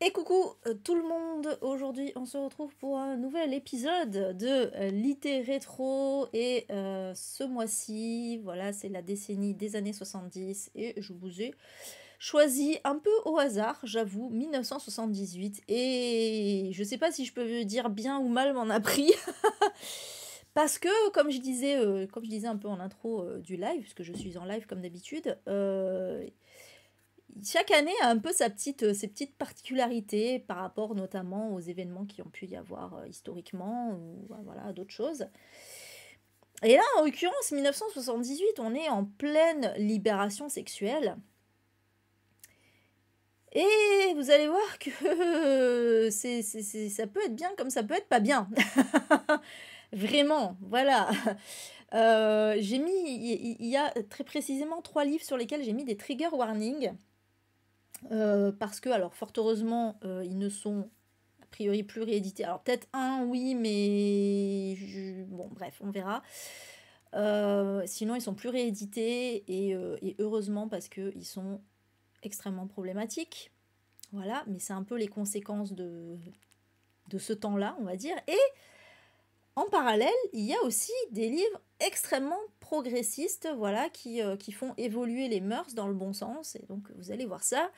Et coucou tout le monde, aujourd'hui on se retrouve pour un nouvel épisode de Litté Rétro et ce mois-ci, voilà, c'est la décennie des années 70 et je vous ai choisi un peu au hasard, j'avoue, 1978 et je sais pas si je peux dire bien ou mal m'en a pris parce que comme je disais un peu en intro du live, puisque je suis en live comme d'habitude, chaque année a un peu ses petites particularités par rapport notamment aux événements qui ont pu y avoir historiquement ou voilà, d'autres choses. Et là, en l'occurrence, 1978, on est en pleine libération sexuelle. Et vous allez voir que ça peut être bien comme ça peut être pas bien. Vraiment, voilà. J'ai mis, il y a très précisément 3 livres sur lesquels j'ai mis des trigger warnings. Parce que, alors fort heureusement, ils ne sont a priori plus réédités. Alors peut-être un, oui, mais bon, bref, on verra. Sinon, ils sont plus réédités et heureusement parce qu'ils sont extrêmement problématiques. Voilà, mais c'est un peu les conséquences de ce temps-là, on va dire. Et en parallèle, il y a aussi des livres extrêmement progressistes, voilà, qui font évoluer les mœurs dans le bon sens. Et donc, vous allez voir ça.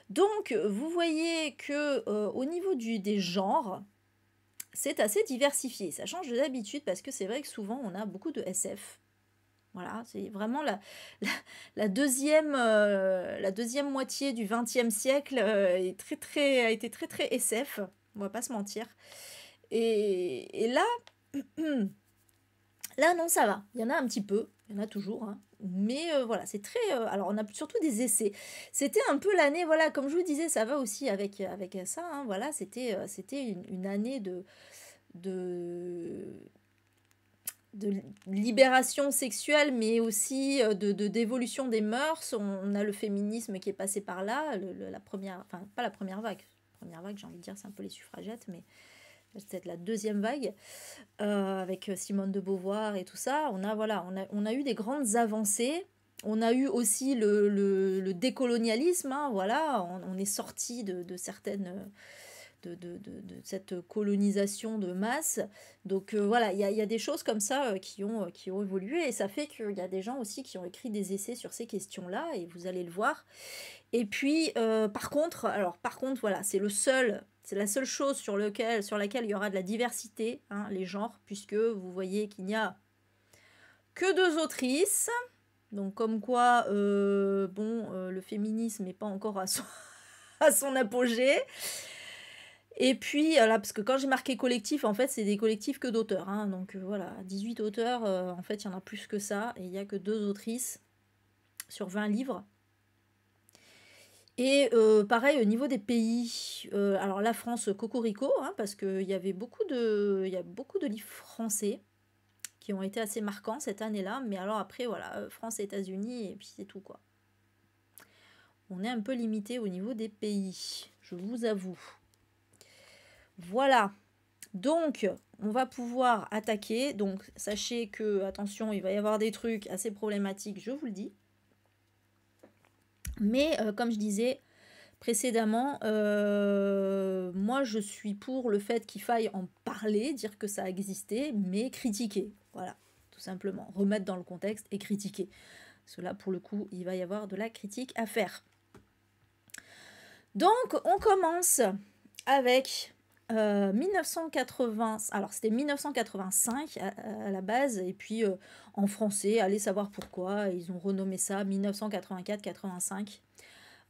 Donc, vous voyez que au niveau des genres, c'est assez diversifié. Ça change de d'habitude parce que c'est vrai que souvent, on a beaucoup de SF. Voilà, c'est vraiment la deuxième moitié du XXe siècle a été très très SF. On va pas se mentir. Et là, là, non, ça va. Il y en a un petit peu. Il y en a toujours, hein. Mais voilà, c'est très... alors, on a surtout des essais. C'était un peu l'année, voilà, comme je vous disais, ça va aussi avec ça, hein, voilà, c'était une année de, de libération sexuelle, mais aussi d'évolution des mœurs. On a le féminisme qui est passé par là, la première... Enfin, pas la première vague. La première vague, j'ai envie de dire, c'est un peu les suffragettes, mais c'est peut-être la deuxième vague. Avec Simone de Beauvoir et tout ça, on a eu des grandes avancées. On a eu aussi le décolonialisme, hein, voilà, on est sorti de certaines de cette colonisation de masse. Donc voilà, il y a des choses comme ça qui ont évolué et ça fait qu'il y a des gens aussi qui ont écrit des essais sur ces questions-là et vous allez le voir. Et puis, par contre, voilà, c'est la seule chose sur laquelle il y aura de la diversité, hein, les genres, puisque vous voyez qu'il n'y a que 2 autrices. Donc, comme quoi, le féminisme n'est pas encore à à son apogée. Et puis, là, parce que quand j'ai marqué collectif, en fait, c'est des collectifs que d'auteurs, hein. Donc, voilà, 18 auteurs, en fait, il y en a plus que ça. Et il n'y a que 2 autrices sur 20 livres. Et pareil, au niveau des pays, alors la France, cocorico, hein, parce qu'il y avait il y a beaucoup de livres français qui ont été assez marquants cette année-là. Mais alors après, voilà, France et États-Unis, et puis c'est tout, quoi. On est un peu limité au niveau des pays, je vous avoue. Voilà. Donc, on va pouvoir attaquer. Donc, sachez que, attention, il va y avoir des trucs assez problématiques, je vous le dis. Mais, comme je disais précédemment, moi je suis pour le fait qu'il faille en parler, dire que ça a existé, mais critiquer. Voilà, tout simplement. Remettre dans le contexte et critiquer. Cela, pour le coup, il va y avoir de la critique à faire. Donc, on commence avec 1980. Alors, c'était 1985 à la base, et puis en français, allez savoir pourquoi, ils ont renommé ça 1984-85.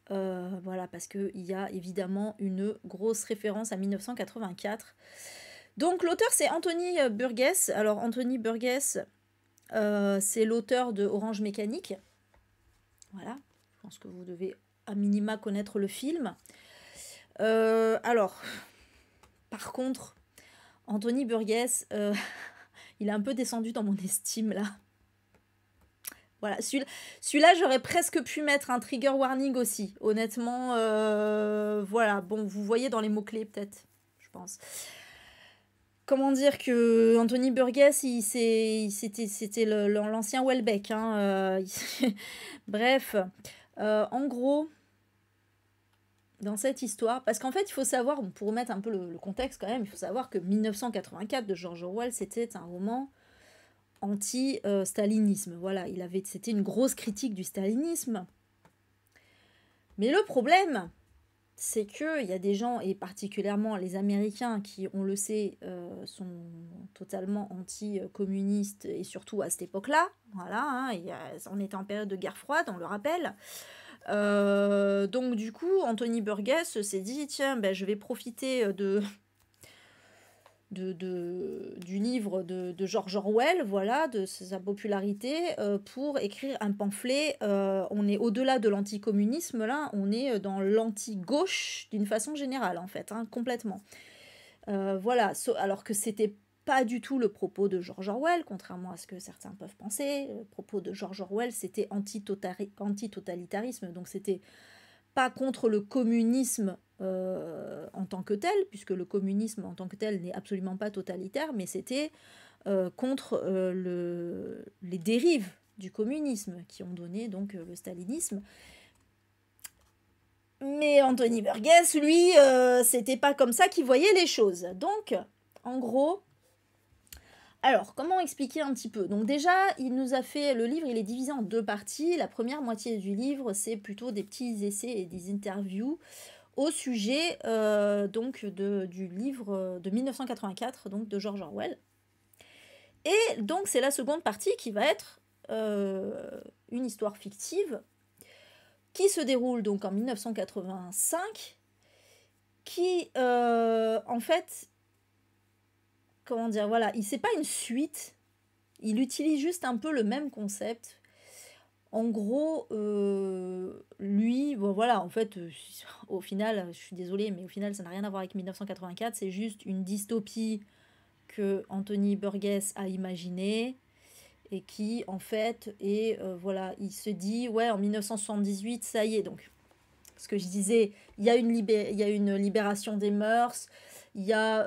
Voilà, parce qu'il y a évidemment une grosse référence à 1984. Donc l'auteur c'est Anthony Burgess. Alors Anthony Burgess, c'est l'auteur de Orange Mécanique. Voilà, je pense que vous devez à minima connaître le film. Alors, par contre, Anthony Burgess, il est un peu descendu dans mon estime là. Voilà, celui-là, j'aurais presque pu mettre un trigger warning aussi. Honnêtement, voilà. Bon, vous voyez dans les mots-clés, peut-être, je pense. Comment dire que Anthony Burgess, c'était l'ancien Welbeck. Hein, bref, en gros, dans cette histoire, parce qu'en fait, il faut savoir, pour remettre un peu le contexte quand même, il faut savoir que 1984 de George Orwell, c'était un roman anti-stalinisme. Voilà, c'était une grosse critique du stalinisme. Mais le problème, c'est qu'il y a des gens, et particulièrement les Américains, qui, on le sait, sont totalement anti-communistes, et surtout à cette époque-là. Voilà, hein, on était en période de guerre froide, on le rappelle. Donc du coup, Anthony Burgess s'est dit, tiens, ben, je vais profiter du livre de George Orwell, voilà, de sa popularité, pour écrire un pamphlet. On est au-delà de l'anticommunisme, là, on est dans l'anti-gauche d'une façon générale, en fait, hein, complètement. Voilà, alors que c'était pas du tout le propos de George Orwell, contrairement à ce que certains peuvent penser. Le propos de George Orwell, c'était anti-totalitarisme, donc c'était pas contre le communisme en tant que tel, puisque le communisme en tant que tel n'est absolument pas totalitaire, mais c'était contre les dérives du communisme qui ont donné donc le stalinisme. Mais Anthony Burgess, lui, c'était pas comme ça qu'il voyait les choses. Donc, en gros, alors, comment expliquer un petit peu? Donc déjà, il nous a fait, le livre, il est divisé en 2 parties. La première moitié du livre, c'est plutôt des petits essais et des interviews au sujet donc du livre de 1984, donc de George Orwell. Et donc, c'est la seconde partie qui va être une histoire fictive qui se déroule donc en 1985, qui, en fait, comment dire, voilà, c'est pas une suite, il utilise juste un peu le même concept. En gros, lui, bon voilà, en fait, au final, je suis désolée, mais au final, ça n'a rien à voir avec 1984, c'est juste une dystopie que Anthony Burgess a imaginée et qui, en fait, est, voilà, il se dit, ouais, en 1978, ça y est, donc, ce que je disais, il y a une libération des mœurs, il y a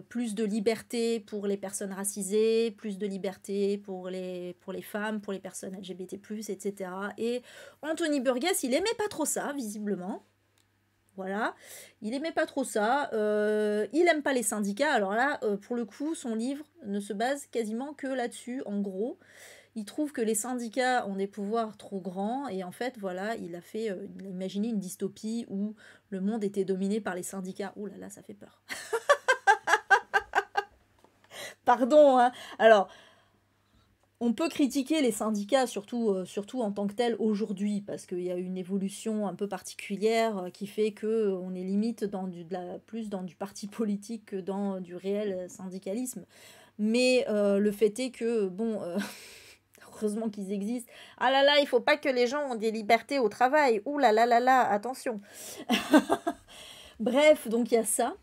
plus de liberté pour les personnes racisées, plus de liberté pour les femmes, pour les personnes LGBT+, etc. Et Anthony Burgess, il aimait pas trop ça, visiblement. Voilà, il aimait pas trop ça. Il aime pas les syndicats. Alors là, pour le coup, son livre ne se base quasiment que là-dessus, en gros. Il trouve que les syndicats ont des pouvoirs trop grands et en fait, voilà, il a imaginé une dystopie où le monde était dominé par les syndicats. Ouh là là, ça fait peur. Pardon, hein. Alors, on peut critiquer les syndicats, surtout en tant que tels aujourd'hui, parce qu'il y a une évolution un peu particulière qui fait qu'on est limite plus dans du parti politique que dans du réel syndicalisme. Mais le fait est que, bon, heureusement qu'ils existent. Ah là là, il faut pas que les gens ont des libertés au travail. Ouh là là là là, attention. Bref, donc il y a ça.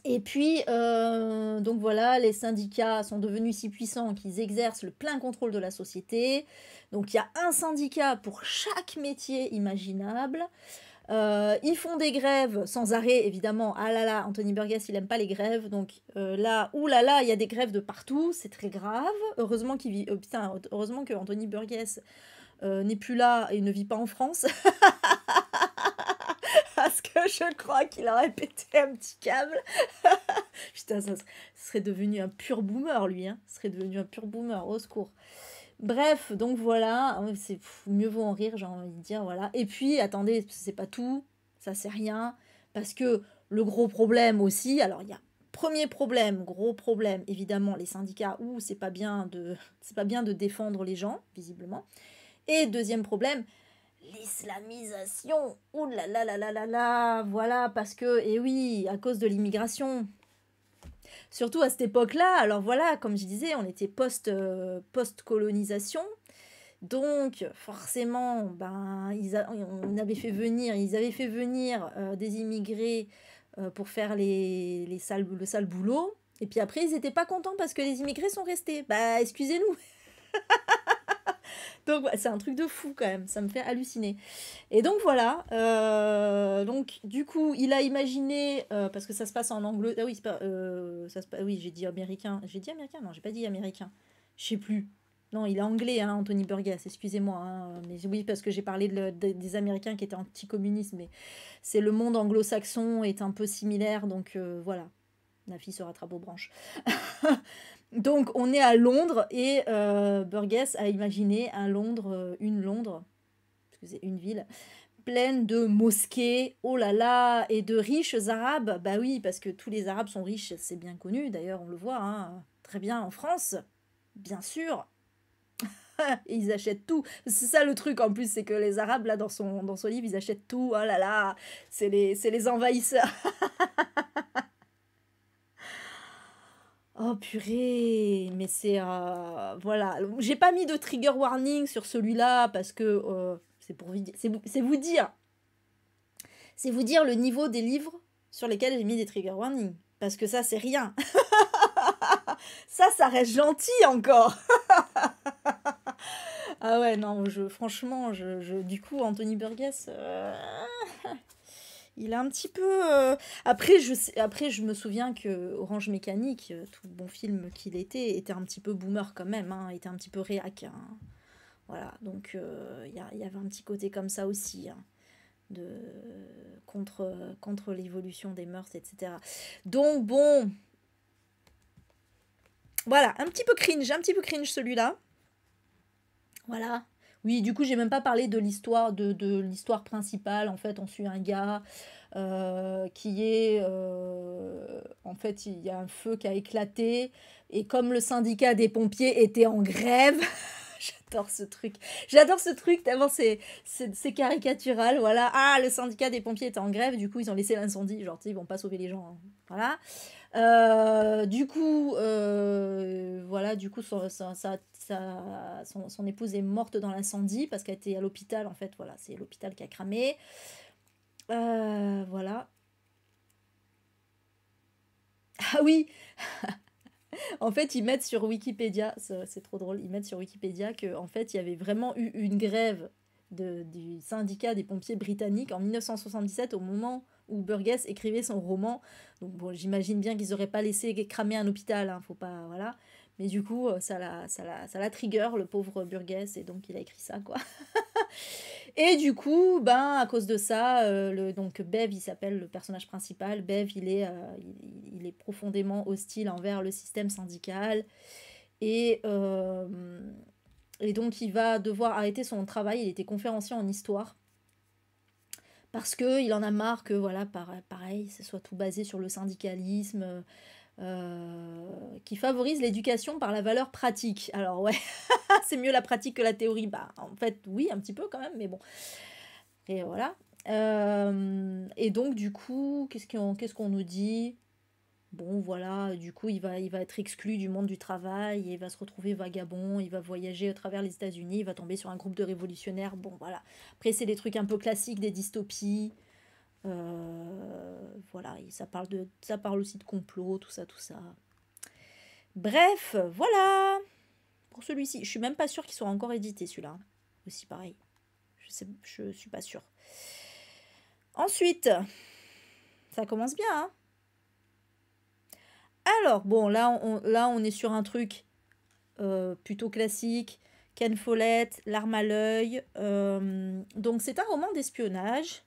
Et puis, donc voilà, les syndicats sont devenus si puissants qu'ils exercent le plein contrôle de la société. Donc il y a un syndicat pour chaque métier imaginable. Ils font des grèves sans arrêt, évidemment. Ah là là, Anthony Burgess, il aime pas les grèves. Donc là, ouh là là, il y a des grèves de partout. C'est très grave. Heureusement heureusement que Anthony Burgess n'est plus là et ne vit pas en France. Parce que je crois qu'il aurait pété un petit câble. Putain, ça serait devenu un pur boomer, lui. Hein. Ce serait devenu un pur boomer, au secours. Bref, donc voilà, c'est mieux vaut en rire, j'ai envie de dire, voilà. Et puis, attendez, c'est pas tout, ça c'est rien, parce que le gros problème aussi, alors il y a premier problème, gros problème, évidemment, les syndicats, où c'est pas bien de défendre les gens, visiblement. Et deuxième problème, l'islamisation. Ouh là là là là là là, voilà, parce que, et oui, à cause de l'immigration. Surtout à cette époque-là, alors voilà, comme je disais, on était post-colonisation. Donc, forcément, ben, ils avaient fait venir des immigrés pour faire le sale boulot. Et puis après, ils n'étaient pas contents parce que les immigrés sont restés. Bah, excusez-nous. Donc, c'est un truc de fou quand même. Ça me fait halluciner. Et donc, voilà. Donc, du coup, il a imaginé, parce que ça se passe en Angleterre. Ah oui, oui, j'ai dit américain. J'ai dit américain? Non, j'ai pas dit américain. Je sais plus. Non, il est anglais, hein, Anthony Burgess, excusez-moi, hein, mais oui, parce que j'ai parlé des Américains qui étaient anticommunistes, mais c'est le monde anglo-saxon est un peu similaire, donc voilà, la fille se rattrape aux branches. Donc on est à Londres et Burgess a imaginé un Londres, une Londres, parce que c'est une ville, pleine de mosquées, oh là là, et de riches arabes. Bah oui, parce que tous les arabes sont riches, c'est bien connu, d'ailleurs on le voit, hein, très bien en France, bien sûr. Et ils achètent tout. C'est ça le truc en plus, c'est que les arabes, là, dans son livre, ils achètent tout. Oh là là, c'est les envahisseurs. Oh purée, mais c'est... voilà. J'ai pas mis de trigger warning sur celui-là parce que c'est pour c'est vous dire. C'est vous dire le niveau des livres sur lesquels j'ai mis des trigger warnings. Parce que ça, c'est rien. Ça reste gentil encore. Ah ouais, non, franchement, du coup, Anthony Burgess, il a un petit peu... après, je me souviens que Orange Mécanique, tout bon film qu'il était un petit peu boomer quand même, hein, était un petit peu réac. Hein. Voilà, donc il y avait un petit côté comme ça aussi, hein, de, contre l'évolution des mœurs, etc. Donc bon, voilà, un petit peu cringe celui-là. Voilà. Oui, du coup, j'ai même pas parlé de l'histoire de l'histoire principale. En fait, on suit un gars qui est... en fait, il y a un feu qui a éclaté. Et comme le syndicat des pompiers était en grève, j'adore ce truc. J'adore ce truc, tellement c'est caricatural. Voilà. Ah, le syndicat des pompiers était en grève, du coup, ils ont laissé l'incendie. Genre, tu sais, ils vont pas sauver les gens. Hein. Voilà. Voilà, du coup, son épouse est morte dans l'incendie parce qu'elle était à l'hôpital. En fait, voilà, c'est l'hôpital qui a cramé. Voilà. Ah oui, en fait, ils mettent sur Wikipédia, c'est trop drôle, ils mettent sur Wikipédia que en fait, il y avait vraiment eu une grève du syndicat des pompiers britanniques en 1977 au moment où Burgess écrivait son roman. Donc bon, j'imagine bien qu'ils n'auraient pas laissé cramer un hôpital, hein, faut pas, voilà. Mais du coup, ça l'a trigger, le pauvre Burgess, et donc il a écrit ça, quoi. Et du coup, ben, à cause de ça, donc Bev, il s'appelle le personnage principal. Bev, il est profondément hostile envers le système syndical. Et, euh, et donc, il va devoir arrêter son travail. Il était conférencier en histoire. Parce qu'il en a marre que, voilà, pareil, ce soit tout basé sur le syndicalisme, qui favorise l'éducation par la valeur pratique. Alors, ouais, c'est mieux la pratique que la théorie. Bah, en fait, oui, un petit peu quand même, mais bon. Et voilà. Et donc, du coup, qu'est-ce qu'on nous dit? Bon, voilà, du coup, il va être exclu du monde du travail, et il va se retrouver vagabond, il va voyager à travers les États-Unis, il va tomber sur un groupe de révolutionnaires. Bon, voilà. Après, c'est des trucs un peu classiques, des dystopies. Voilà, et ça parle aussi de complot, tout ça, tout ça. Bref, voilà pour celui-ci. Je suis même pas sûre qu'il soit encore édité, celui-là. Aussi pareil. Je suis pas sûre. Ensuite, ça commence bien, hein. Alors, bon, là, on est sur un truc plutôt classique. Ken Follett, L'arme à l'œil. Donc, c'est un roman d'espionnage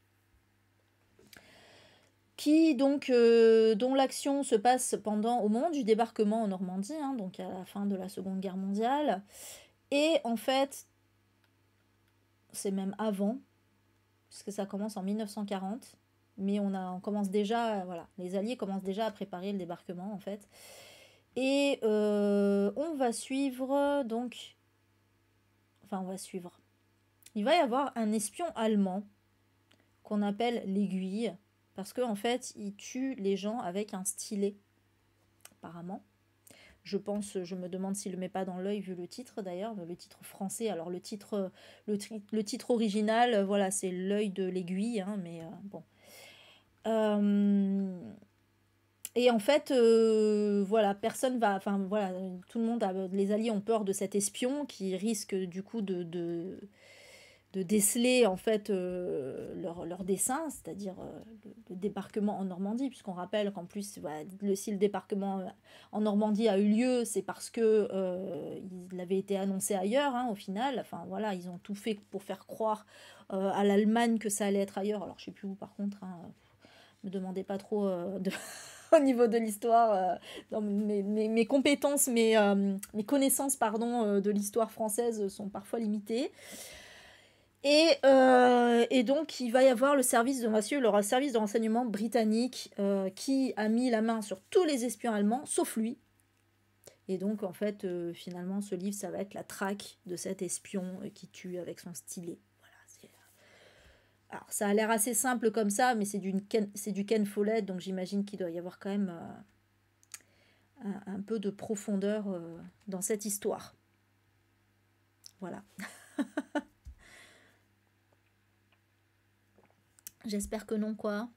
qui, donc, dont l'action se passe au moment du débarquement en Normandie, hein, donc à la fin de la Seconde Guerre mondiale. Et en fait, c'est même avant, puisque ça commence en 1940. Mais on commence déjà, voilà, les Alliés commencent déjà à préparer le débarquement, en fait. Et on va suivre, donc... Enfin, on va suivre. Il va y avoir un espion allemand qu'on appelle l'aiguille, parce qu'en fait, il tue les gens avec un stylet, apparemment. Je me demande s'il le met pas dans l'œil vu le titre d'ailleurs, le titre français. Alors le titre original, voilà, c'est l'œil de l'aiguille, hein, mais bon. Et en fait, voilà, personne va, enfin voilà, tout le monde, les Alliés ont peur de cet espion qui risque du coup de de déceler en fait leur dessein, c'est-à-dire le débarquement en Normandie, puisqu'on rappelle qu'en plus, voilà, si le débarquement en Normandie a eu lieu, c'est parce que il avait été annoncé ailleurs, hein, au final. Enfin voilà, ils ont tout fait pour faire croire à l'Allemagne que ça allait être ailleurs. Alors je sais plus où par contre, hein, me demandez pas trop au niveau de l'histoire, dans mes compétences, mes connaissances pardon, de l'histoire française sont parfois limitées. Et donc, il va y avoir le service de, on va suivre le service de renseignement britannique qui a mis la main sur tous les espions allemands, sauf lui. Et donc, en fait, finalement, ce livre, ça va être la traque de cet espion qui tue avec son stylet. Voilà, alors, ça a l'air assez simple comme ça, mais c'est du Ken Follett, donc j'imagine qu'il doit y avoir quand même un peu de profondeur dans cette histoire. Voilà. J'espère que non, quoi.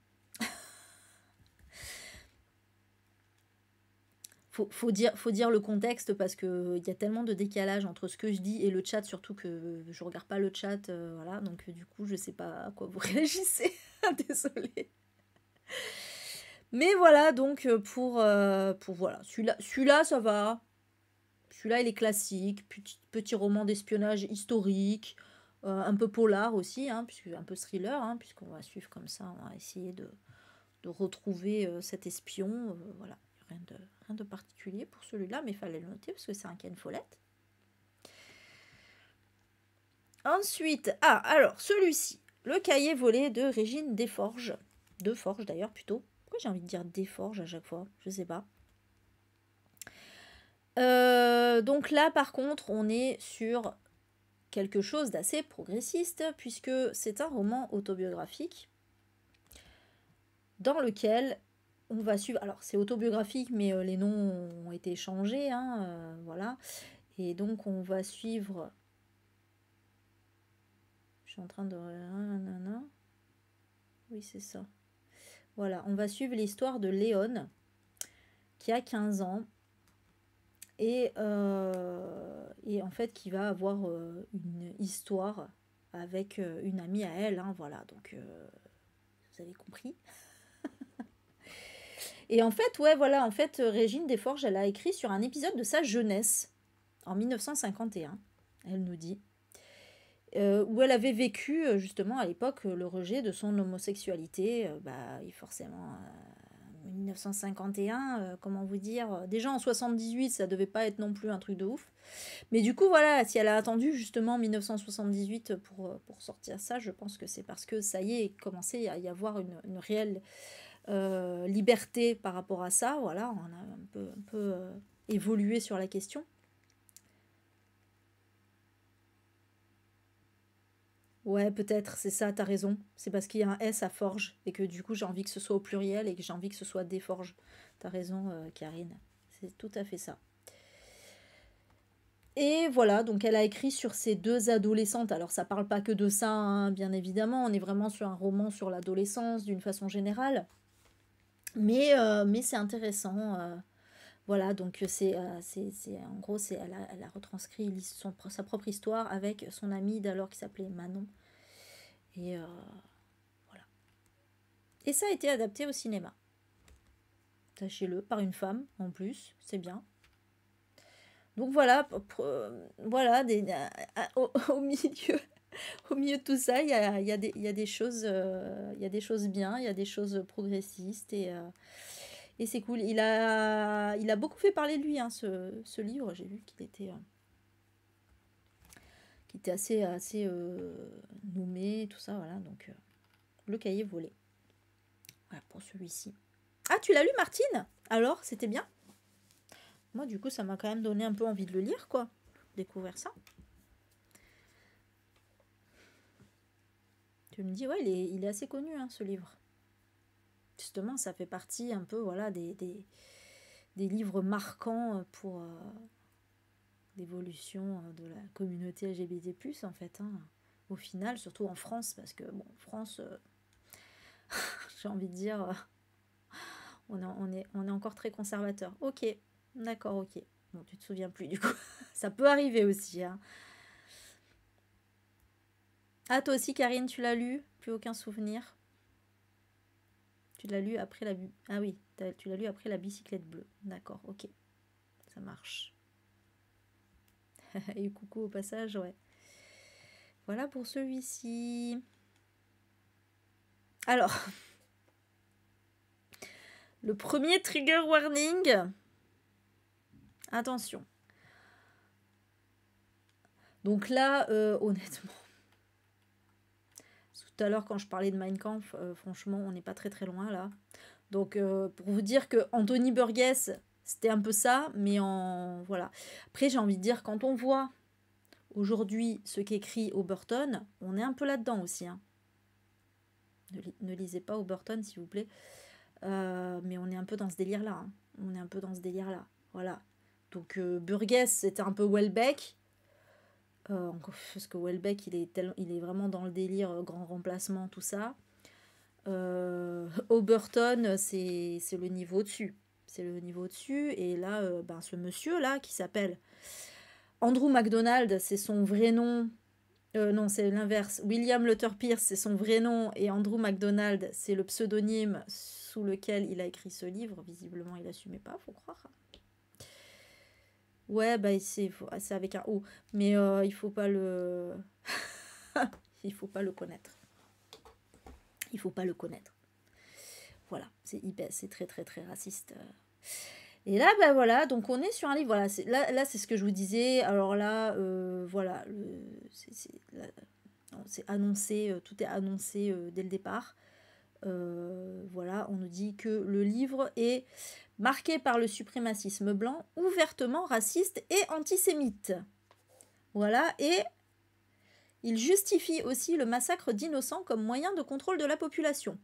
Faut dire le contexte parce qu'il y a tellement de décalage entre ce que je dis et le chat, surtout que je regarde pas le chat, voilà, donc du coup je sais pas à quoi vous réagissez, désolée. Mais voilà, donc pour voilà, celui-là ça va, celui-là il est classique, petit roman d'espionnage historique, un peu polar aussi, hein, puisque, un peu thriller, hein, puisqu'on va suivre comme ça, on va essayer de retrouver cet espion, voilà. Rien de particulier pour celui-là, mais il fallait le noter parce que c'est un Ken Follett. Ensuite, alors celui-ci, le cahier volé de Régine Desforges. De Forges d'ailleurs plutôt. Pourquoi j'ai envie de dire Desforges à chaque fois? Je sais pas. Donc là, par contre, on est sur quelque chose d'assez progressiste, puisque c'est un roman autobiographique dans lequel on va suivre. Alors, c'est autobiographique, mais les noms ont été changés, hein, voilà. Et donc, on va suivre. Je suis en train de. Oui, c'est ça. Voilà, on va suivre l'histoire de Léon, qui a 15 ans. Et en fait, qui va avoir une histoire avec une amie à elle, hein, voilà. Donc, vous avez compris. Et en fait, ouais, voilà, en fait, Régine Desforges, elle a écrit sur un épisode de sa jeunesse, en 1951, elle nous dit, où elle avait vécu, justement, à l'époque, le rejet de son homosexualité. Et forcément, 1951, comment vous dire, déjà en 78, ça devait pas être non plus un truc de ouf. Mais du coup, voilà, si elle a attendu justement 1978 pour sortir ça, je pense que c'est parce que ça y est, il commençait à y avoir une réelle liberté par rapport à ça. Voilà, on a un peu évolué sur la question. Ouais, peut-être, c'est ça, t'as raison. C'est parce qu'il y a un S à Forge et que du coup j'ai envie que ce soit au pluriel et que j'ai envie que ce soit des forges. T'as raison, Karine. C'est tout à fait ça. Et voilà, donc elle a écrit sur ces deux adolescentes. Alors ça parle pas que de ça, hein, bien évidemment. On est vraiment sur un roman sur l'adolescence d'une façon générale. Mais c'est intéressant. Voilà, donc en gros, elle a retranscrit sa propre histoire avec son amie d'alors qui s'appelait Manon. Et voilà. Et ça a été adapté au cinéma. Sachez-le, par une femme en plus, c'est bien. Donc voilà, voilà au milieu, au milieu de tout ça, il y a des choses, il y a des choses bien, il y a des choses progressistes et c'est cool. Il a beaucoup fait parler de lui, hein, ce livre. J'ai vu qu'il était assez nommé, tout ça, voilà. Donc le cahier volé. Voilà pour celui-ci. Ah, tu l'as lu, Martine? Alors, c'était bien? Moi, du coup, ça m'a quand même donné un peu envie de le lire, quoi. Découvrir ça. Tu me dis, ouais, il est assez connu, hein, ce livre. Justement, ça fait partie un peu, voilà, des livres marquants pour l'évolution de la communauté LGBT+, en fait, hein. Au final, surtout en France, parce que, bon, France, j'ai envie de dire, on est encore très conservateur. Ok, d'accord, ok. Bon, tu te souviens plus, du coup. Ça peut arriver aussi, hein. Ah, toi aussi, Karine, tu l'as lu? Plus aucun souvenir. Tu l'as lu après la... Ah oui, tu l'as lu après la bicyclette bleue. D'accord, ok. Ça marche. Et coucou au passage, ouais. Voilà pour celui-ci. Alors, le premier trigger warning. Attention. Donc là, honnêtement, tout à l'heure quand je parlais de Mein Kampf, franchement, on n'est pas très très loin là. Donc pour vous dire que Anthony Burgess, c'était un peu ça, mais en... Voilà. Après, j'ai envie de dire, quand on voit aujourd'hui ce qu'écrit Overton, on est un peu là-dedans aussi. Hein. Ne lisez pas Overton, s'il vous plaît. Mais on est un peu dans ce délire-là. Hein. On est un peu dans ce délire-là. Voilà. Donc Burgess, c'était un peu Welbeck. Parce que Welbeck, il est vraiment dans le délire grand remplacement, tout ça. Overton, c'est le niveau au-dessus. C'est le niveau au-dessus. Et là, ce monsieur-là, qui s'appelle Andrew MacDonald, c'est son vrai nom. Non, c'est l'inverse. William Luther Pierce, c'est son vrai nom. Et Andrew MacDonald, c'est le pseudonyme sous lequel il a écrit ce livre. Visiblement, il n'assumait pas, faut croire. Ouais, c'est avec un O. Mais il faut pas le... il faut pas le connaître. Il faut pas le connaître. Voilà, c'est très très très raciste. Et là, voilà, donc on est sur un livre, voilà, là c'est ce que je vous disais. Alors là, voilà, c'est annoncé, tout est annoncé dès le départ. Voilà, on nous dit que le livre est marqué par le suprémacisme blanc, ouvertement raciste et antisémite. Voilà, et il justifie aussi le massacre d'innocents comme moyen de contrôle de la population.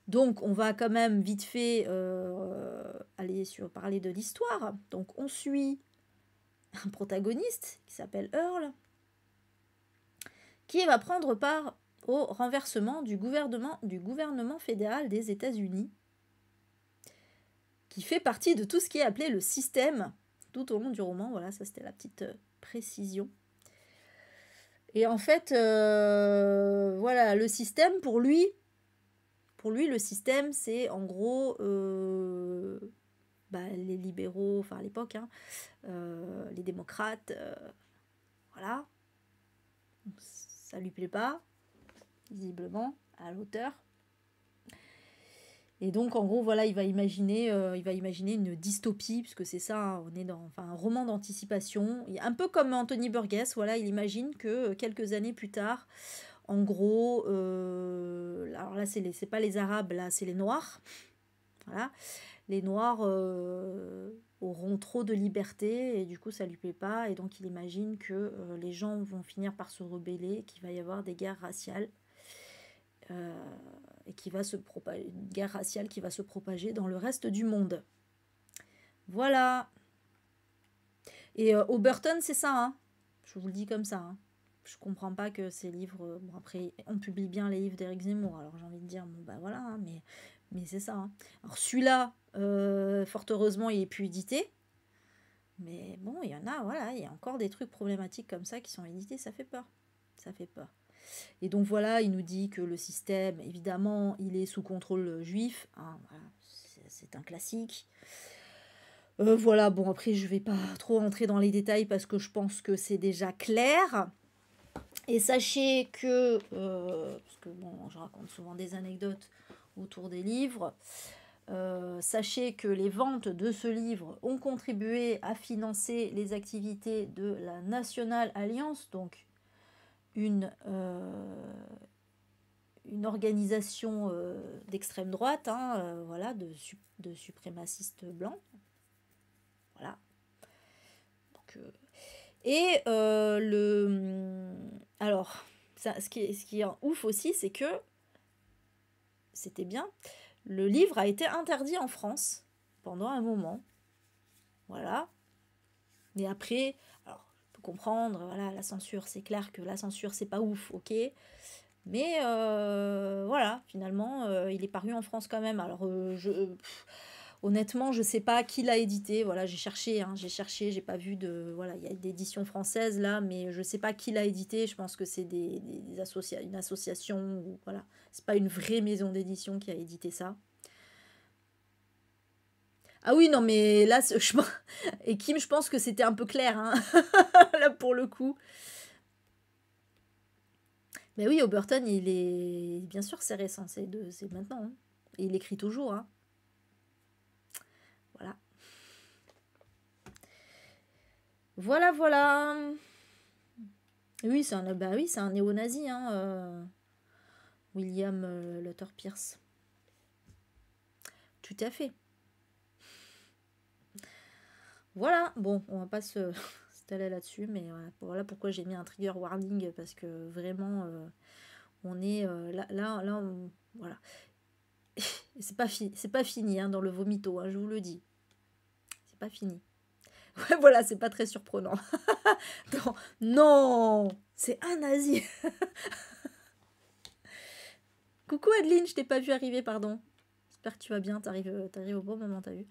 Donc, on va quand même vite fait parler de l'histoire. Donc, on suit un protagoniste qui s'appelle Earl, qui va prendre part au renversement du gouvernement fédéral des États-Unis, qui fait partie de tout ce qui est appelé le système tout au long du roman. Voilà, ça c'était la petite précision. Et en fait, voilà, le système pour lui, le système, c'est en gros les libéraux, enfin à l'époque, hein, les démocrates, voilà. Ça lui plaît pas, visiblement, à l'auteur. Et donc, en gros, voilà, il va imaginer une dystopie, puisque c'est ça, hein, on est dans un roman d'anticipation. Un peu comme Anthony Burgess, voilà, il imagine que quelques années plus tard, en gros, alors là, c'est pas les Arabes, là, c'est les Noirs. Voilà. Les Noirs auront trop de liberté et du coup, ça lui plaît pas. Et donc, il imagine que les gens vont finir par se rebeller, qu'il va y avoir des guerres raciales. Et une guerre raciale qui va se propager dans le reste du monde. Voilà. Et Overton, c'est ça, hein. Je vous le dis comme ça, hein. Je comprends pas que ces livres... Bon, après, on publie bien les livres d'Éric Zemmour, alors j'ai envie de dire, voilà, hein, mais c'est ça. Hein. Alors celui-là, fort heureusement, il est plus édité. Mais bon, il y en a, voilà, il y a encore des trucs problématiques comme ça qui sont édités, ça fait peur. Ça fait peur. Et donc voilà, il nous dit que le système, évidemment, il est sous contrôle juif. Hein, voilà, c'est un classique. Voilà, bon après je vais pas trop entrer dans les détails parce que je pense que c'est déjà clair. Et sachez que, parce que bon, je raconte souvent des anecdotes autour des livres, sachez que les ventes de ce livre ont contribué à financer les activités de la National Alliance, donc une organisation d'extrême droite, hein, voilà, de suprémacistes blancs. Voilà. Donc, alors, ça, ce qui est ouf aussi, c'est que c'était bien. Le livre a été interdit en France pendant un moment. Voilà. Mais après, alors, je peux comprendre, voilà, la censure, c'est clair que la censure, c'est pas ouf, ok. Mais voilà, finalement, il est paru en France quand même. Alors, Honnêtement, je sais pas qui l'a édité. Voilà, j'ai cherché, j'ai pas vu de. Voilà, il y a des éditions françaises là, mais je sais pas qui l'a édité. Je pense que c'est une association ou voilà. C'est pas une vraie maison d'édition qui a édité ça. Ah oui, non, mais là, et Kim, je pense que c'était un peu clair, hein, là pour le coup. Mais oui, Oberton, il est. Bien sûr, c'est récent, c'est maintenant, hein. Et il écrit toujours, hein. Voilà. Voilà, voilà. Oui, c'est un néo-nazi, hein, William Luther Pierce. Tout à fait. Voilà, bon, on va pas s'étaler là-dessus, mais voilà pourquoi j'ai mis un trigger warning, parce que vraiment, on est là, voilà. C'est pas fini hein, dans le vomito, hein, je vous le dis. C'est pas fini. Ouais, voilà, c'est pas très surprenant. Non, non, c'est un nazi. Coucou Adeline, je t'ai pas vu arriver, pardon. J'espère que tu vas bien, t'arrives au bon moment, t'as vu.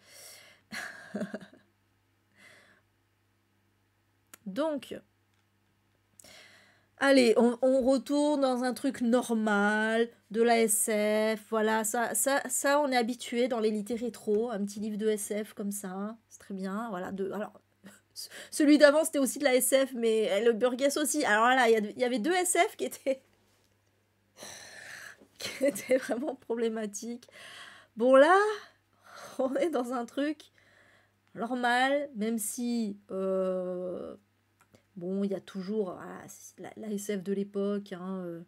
Donc, allez, on retourne dans un truc normal, de la SF, voilà, ça on est habitué dans les littés rétro, un petit livre de SF comme ça, c'est très bien, voilà. Alors, celui d'avant c'était aussi de la SF, mais le Burgess aussi. Alors là, il y avait deux SF qui étaient vraiment problématiques. Bon là, on est dans un truc normal, même si bon, il y a toujours la SF de l'époque, hein,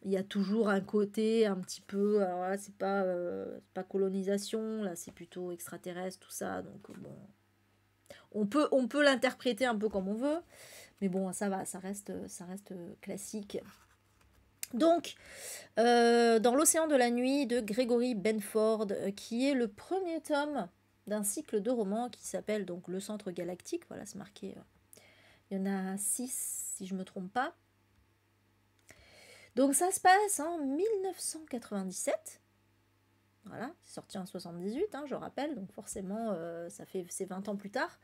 il y a toujours un côté un petit peu, alors là c'est pas colonisation, là c'est plutôt extraterrestre, tout ça, donc bon, on peut l'interpréter un peu comme on veut, mais bon, ça va, ça reste classique. Donc, dans l'océan de la nuit de Gregory Benford, qui est le premier tome d'un cycle de romans qui s'appelle donc Le Centre Galactique, voilà, c'est marqué, il y en a 6 si je me trompe pas. Donc ça se passe en 1997. Voilà, c'est sorti en 78, hein, je rappelle, donc forcément, c'est 20 ans plus tard.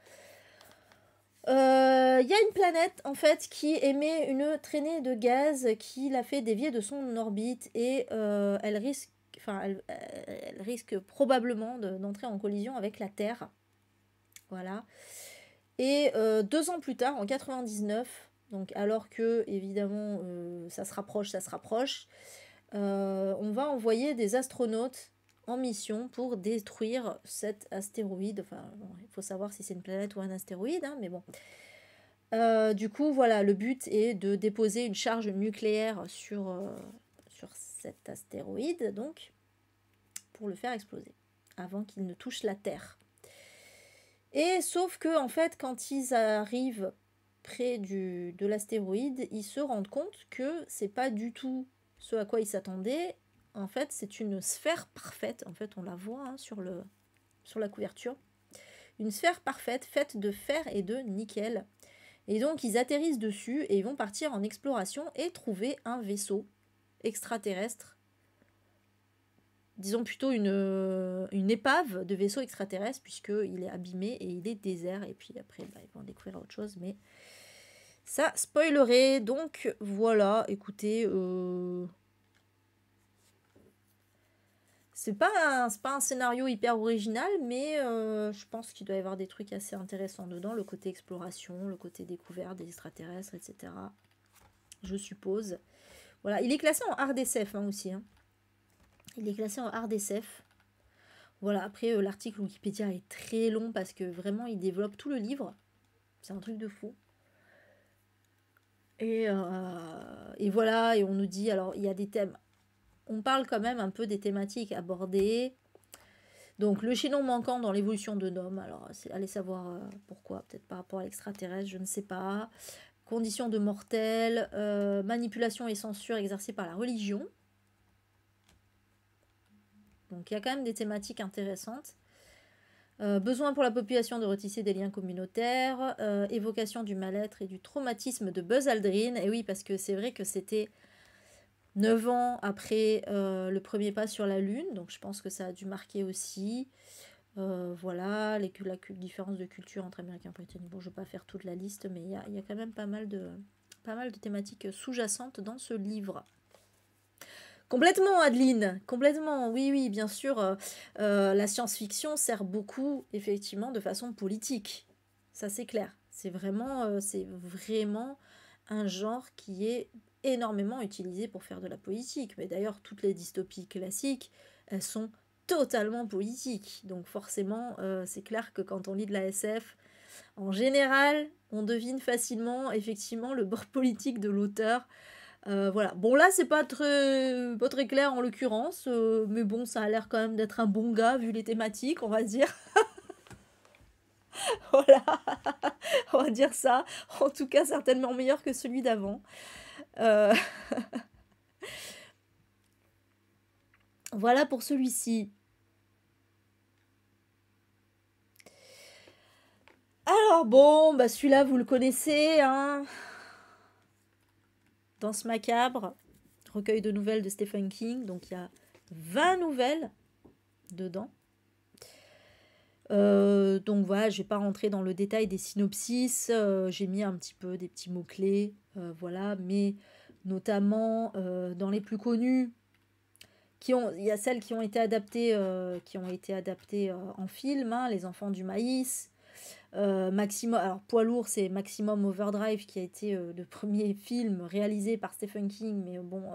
Il y a une planète, en fait, qui émet une traînée de gaz qui la fait dévier de son orbite et elle risque probablement d'entrer en collision avec la Terre. Voilà. Et 2 ans plus tard, en 99, donc alors que, évidemment, ça se rapproche, on va envoyer des astronautes en mission pour détruire cet astéroïde. Enfin, bon, il faut savoir si c'est une planète ou un astéroïde, hein, mais bon. Du coup, voilà, le but est de déposer une charge nucléaire sur cet astéroïde, donc, pour le faire exploser, avant qu'il ne touche la Terre. Et sauf que, en fait, quand ils arrivent près de l'astéroïde, ils se rendent compte que c'est pas du tout ce à quoi ils s'attendaient. En fait, c'est une sphère parfaite. En fait, on la voit hein, sur la couverture. Une sphère parfaite faite de fer et de nickel. Et donc, ils atterrissent dessus et ils vont partir en exploration et trouver un vaisseau extraterrestre. Disons plutôt une épave de vaisseau extraterrestre, puisqu'il est abîmé et il est désert. Et puis après, ils vont découvrir autre chose, mais ça spoilerait. Donc voilà, écoutez, c'est pas un scénario hyper original, mais je pense qu'il doit y avoir des trucs assez intéressants dedans. Le côté exploration, le côté découverte des extraterrestres, etc. Je suppose. Voilà, il est classé en hard SF hein, aussi. Hein. Il est classé en hard SF. Voilà, après l'article Wikipédia est très long parce que vraiment il développe tout le livre. C'est un truc de fou. Et voilà, et on nous dit, alors il y a des thèmes. On parle quand même un peu des thématiques abordées. Donc le chaînon manquant dans l'évolution de Nom, alors allez savoir pourquoi, peut-être par rapport à l'extraterrestre, je ne sais pas. Conditions de mortels, manipulation et censure exercée par la religion. Donc il y a quand même des thématiques intéressantes. Besoin pour la population de retisser des liens communautaires, évocation du mal-être et du traumatisme de Buzz Aldrin. Et oui, parce que c'est vrai que c'était 9 ans après le premier pas sur la Lune, donc je pense que ça a dû marquer aussi. Voilà, la différence de culture entre Américains et Britanniques. Bon, je ne vais pas faire toute la liste, mais il y a quand même pas mal de thématiques sous-jacentes dans ce livre. Complètement, Adeline, complètement, oui, oui, bien sûr. La science-fiction sert beaucoup, effectivement, de façon politique. Ça, c'est clair. C'est vraiment un genre qui est énormément utilisé pour faire de la politique. Mais d'ailleurs, toutes les dystopies classiques, elles sont totalement politiques. Donc forcément, c'est clair que quand on lit de la SF, en général, on devine facilement, effectivement, le bord politique de l'auteur. Voilà. Bon, là, c'est pas très clair en l'occurrence, mais bon, ça a l'air quand même d'être un bon gars vu les thématiques, on va dire. Voilà, on va dire ça. En tout cas, certainement meilleur que celui d'avant. Euh, Voilà pour celui-ci. Alors bon, bah celui-là, vous le connaissez, hein. Danse macabre, recueil de nouvelles de Stephen King. Donc il y a 20 nouvelles dedans. Donc voilà, je vais pas rentrer dans le détail des synopsis. J'ai mis un petit peu des petits mots-clés, voilà, mais notamment dans les plus connus, il y a celles qui ont été adaptées, en film, hein, Les Enfants du Maïs. Maximum, alors poids lourd, c'est Maximum Overdrive qui a été le premier film réalisé par Stephen King, mais bon,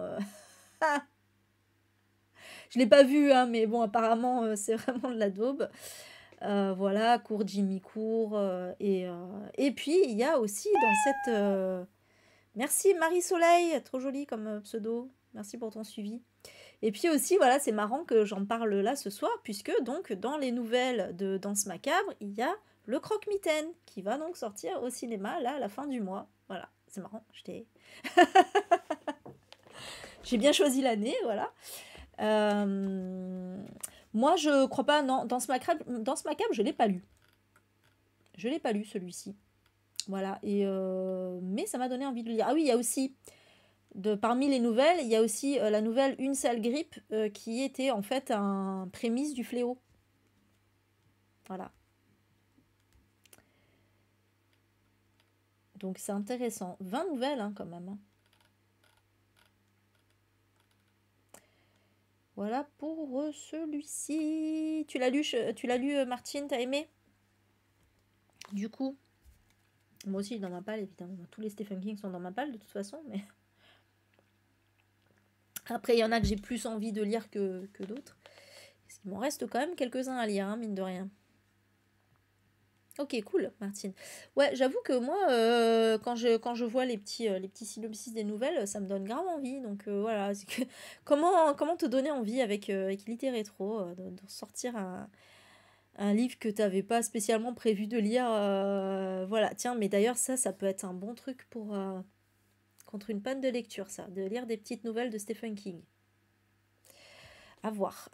je l'ai pas vu, hein, mais bon, apparemment, c'est vraiment de la daube. Voilà, Cours Jimmy Cours. Et puis, il y a aussi dans cette... Merci Marie-Soleil, trop jolie comme pseudo. Merci pour ton suivi. Et puis aussi, voilà, c'est marrant que j'en parle là ce soir, puisque donc dans les nouvelles de Danse Macabre, il y a le Croque-Mitaine qui va donc sortir au cinéma là à la fin du mois. Voilà, c'est marrant, j'ai bien choisi l'année, voilà. Moi, je crois pas, non, Danse Macabre, je l'ai pas lu. Je l'ai pas lu celui-ci. Voilà, mais ça m'a donné envie de le lire. Ah oui, il y a aussi, parmi les nouvelles, il y a aussi la nouvelle Une sale grippe, qui était en fait un prémisse du fléau. Voilà. Donc c'est intéressant. 20 nouvelles, hein, quand même, hein. Voilà pour celui-ci. Tu l'as lu, Martine, t'as aimé? Du coup, moi aussi, dans ma palle, évidemment. Tous les Stephen King sont dans ma palle, de toute façon, mais... Après, il y en a que j'ai plus envie de lire que d'autres. Il m'en reste quand même quelques-uns à lire, hein, mine de rien. Ok, cool, Martine. Ouais, j'avoue que moi, quand je vois les petits synopsis des nouvelles, ça me donne grave envie. Donc voilà, comment te donner envie avec Litté Rétro, de sortir un livre que tu n'avais pas spécialement prévu de lire. Voilà, tiens, mais d'ailleurs, ça peut être un bon truc contre une panne de lecture, ça, de lire des petites nouvelles de Stephen King. À voir.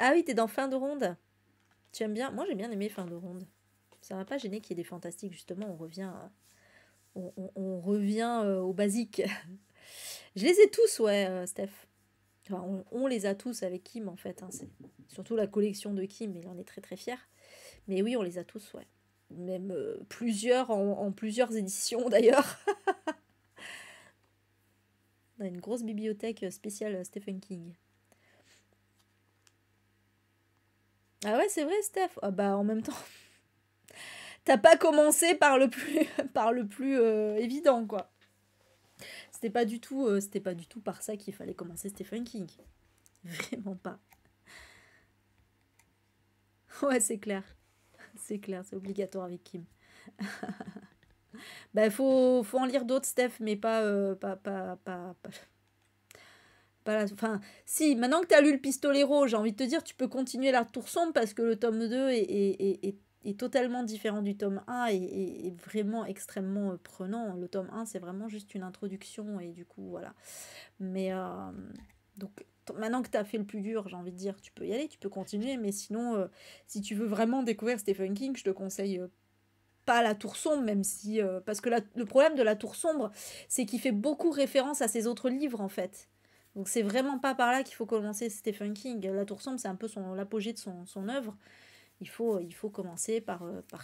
Ah oui, t'es dans Fin de ronde. Tu aimes bien? Moi, j'ai bien aimé Fin de ronde. Ça m'a pas gêné qu'il y ait des fantastiques, justement. On revient au basique. Je les ai tous, ouais, Steph. Enfin, on les a tous avec Kim, en fait, hein. C'est surtout la collection de Kim, il en est très très fier. Mais oui, on les a tous, ouais. Même plusieurs en plusieurs éditions, d'ailleurs. On a une grosse bibliothèque spéciale Stephen King. Ah ouais, c'est vrai, Steph. Ah bah, en même temps, t'as pas commencé par le plus, par le plus évident, quoi. C'était pas du tout par ça qu'il fallait commencer Stephen King. Vraiment pas. Ouais, c'est clair. C'est clair, c'est obligatoire avec Kim. Bah, faut en lire d'autres, Steph, mais enfin, si, maintenant que t'as lu le Pistolero, j'ai envie de te dire, tu peux continuer la Tour Sombre parce que le tome 2 est totalement différent du tome 1 et est vraiment extrêmement prenant. Le tome 1, c'est vraiment juste une introduction et du coup, voilà. Mais donc, maintenant que tu as fait le plus dur, j'ai envie de dire, tu peux y aller, tu peux continuer. Mais sinon, si tu veux vraiment découvrir Stephen King, je te conseille pas la Tour Sombre, même si... parce que le problème de la Tour Sombre, c'est qu'il fait beaucoup référence à ses autres livres, en fait. Donc c'est vraiment pas par là qu'il faut commencer Stephen King. La Tour sombre, c'est un peu l'apogée de son œuvre. Il faut commencer par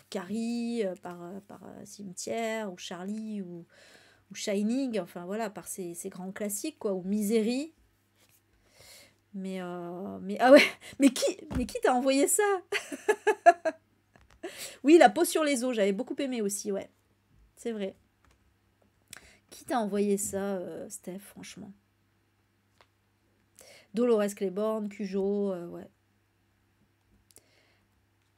Carrie, par Cimetière, ou Charlie, ou Shining, enfin voilà, par ces grands classiques, quoi, ou Misery. Mais ah ouais, mais qui t'a envoyé ça? Oui, La peau sur les os, j'avais beaucoup aimé aussi, ouais. C'est vrai. Qui t'a envoyé ça, Steph, franchement? Dolores Claiborne, Cujo, ouais.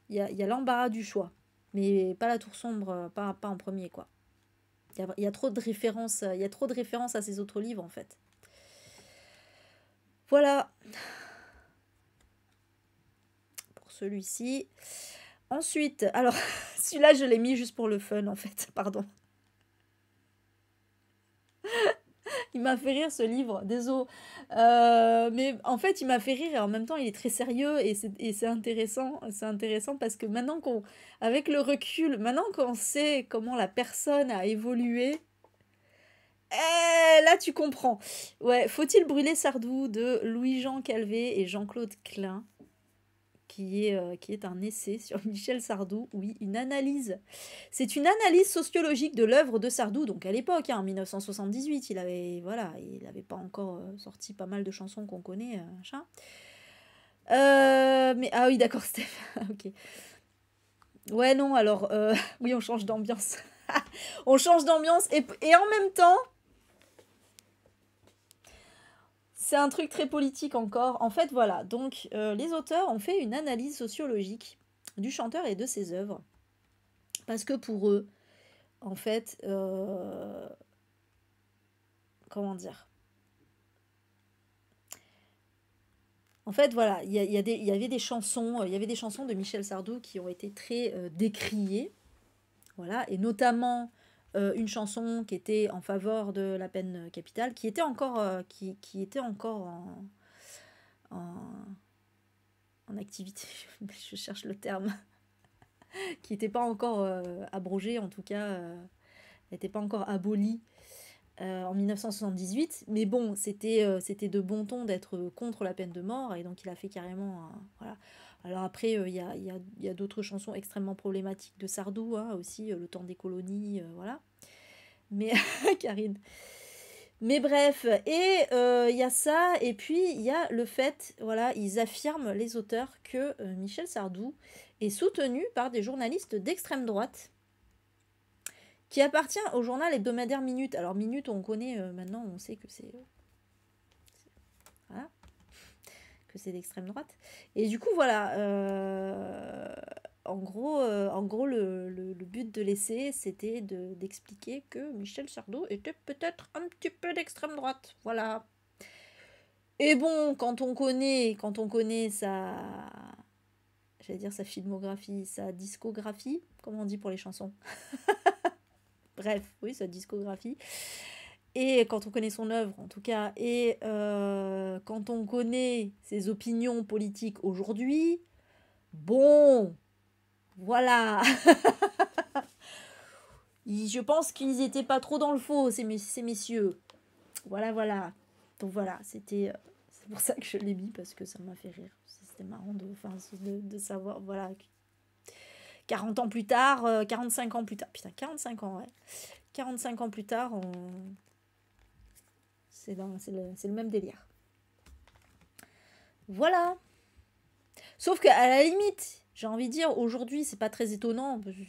Il y a l'embarras du choix. Mais pas La Tour sombre, pas en premier, quoi. Il y a trop de références, il y a trop de références à ces autres livres, en fait. Voilà pour celui-ci. Ensuite, alors, celui-là, je l'ai mis juste pour le fun, en fait, pardon. Il m'a fait rire ce livre, désolé. Mais en fait, il m'a fait rire et en même temps, il est très sérieux et c'est intéressant. C'est intéressant parce que maintenant avec le recul, maintenant qu'on sait comment la personne a évolué, là tu comprends. Ouais, Faut-il brûler Sardou de Louis-Jean Calvé et Jean-Claude Klein, qui est un essai sur Michel Sardou, oui, une analyse. C'est une analyse sociologique de l'œuvre de Sardou, donc à l'époque, en 1978, il avait pas encore sorti pas mal de chansons qu'on connaît, machin. Mais ah oui, d'accord, Steph, ok. Ouais, non, alors, oui, on change d'ambiance. On change d'ambiance, et en même temps, c'est un truc très politique encore. En fait, voilà, donc les auteurs ont fait une analyse sociologique du chanteur et de ses œuvres. Parce que pour eux, en fait, comment dire? En fait, voilà, il y avait des chansons, de Michel Sardou qui ont été très décriées, voilà, et notamment une chanson qui était en faveur de la peine capitale, qui était encore, qui était encore en, en activité, je cherche le terme, qui n'était pas encore abrogée, en tout cas, n'était pas encore abolie en 1978. Mais bon, c'était de bon ton d'être contre la peine de mort, et donc il a fait carrément voilà. Alors après, il y a d'autres chansons extrêmement problématiques de Sardou, hein, aussi, Le temps des colonies, voilà. Mais, Karine. Mais bref, et il y a ça, et puis il y a le fait, voilà, ils affirment, les auteurs, que Michel Sardou est soutenu par des journalistes d'extrême droite, qui appartient au journal hebdomadaire Minute. Alors Minute, on connaît maintenant, on sait que voilà, que c'est d'extrême droite. Et du coup, voilà, en gros le but de l'essai, c'était d'expliquer que Michel Sardou était peut-être un petit peu d'extrême droite. Voilà. Et bon, quand on connaît j'allais dire sa filmographie, sa discographie, comment on dit pour les chansons? Bref, oui, sa discographie. Et quand on connaît son œuvre, en tout cas, et quand on connaît ses opinions politiques aujourd'hui, bon, voilà. Je pense qu'ils n'étaient pas trop dans le faux, ces messieurs. Voilà, voilà. Donc voilà, c'est pour ça que je l'ai mis, parce que ça m'a fait rire. C'était marrant de savoir, voilà. 40 ans plus tard, 45 ans plus tard. Putain, 45 ans, ouais. 45 ans plus tard, c'est le même délire. Voilà. Sauf qu'à la limite, j'ai envie de dire, aujourd'hui, c'est pas très étonnant, parce que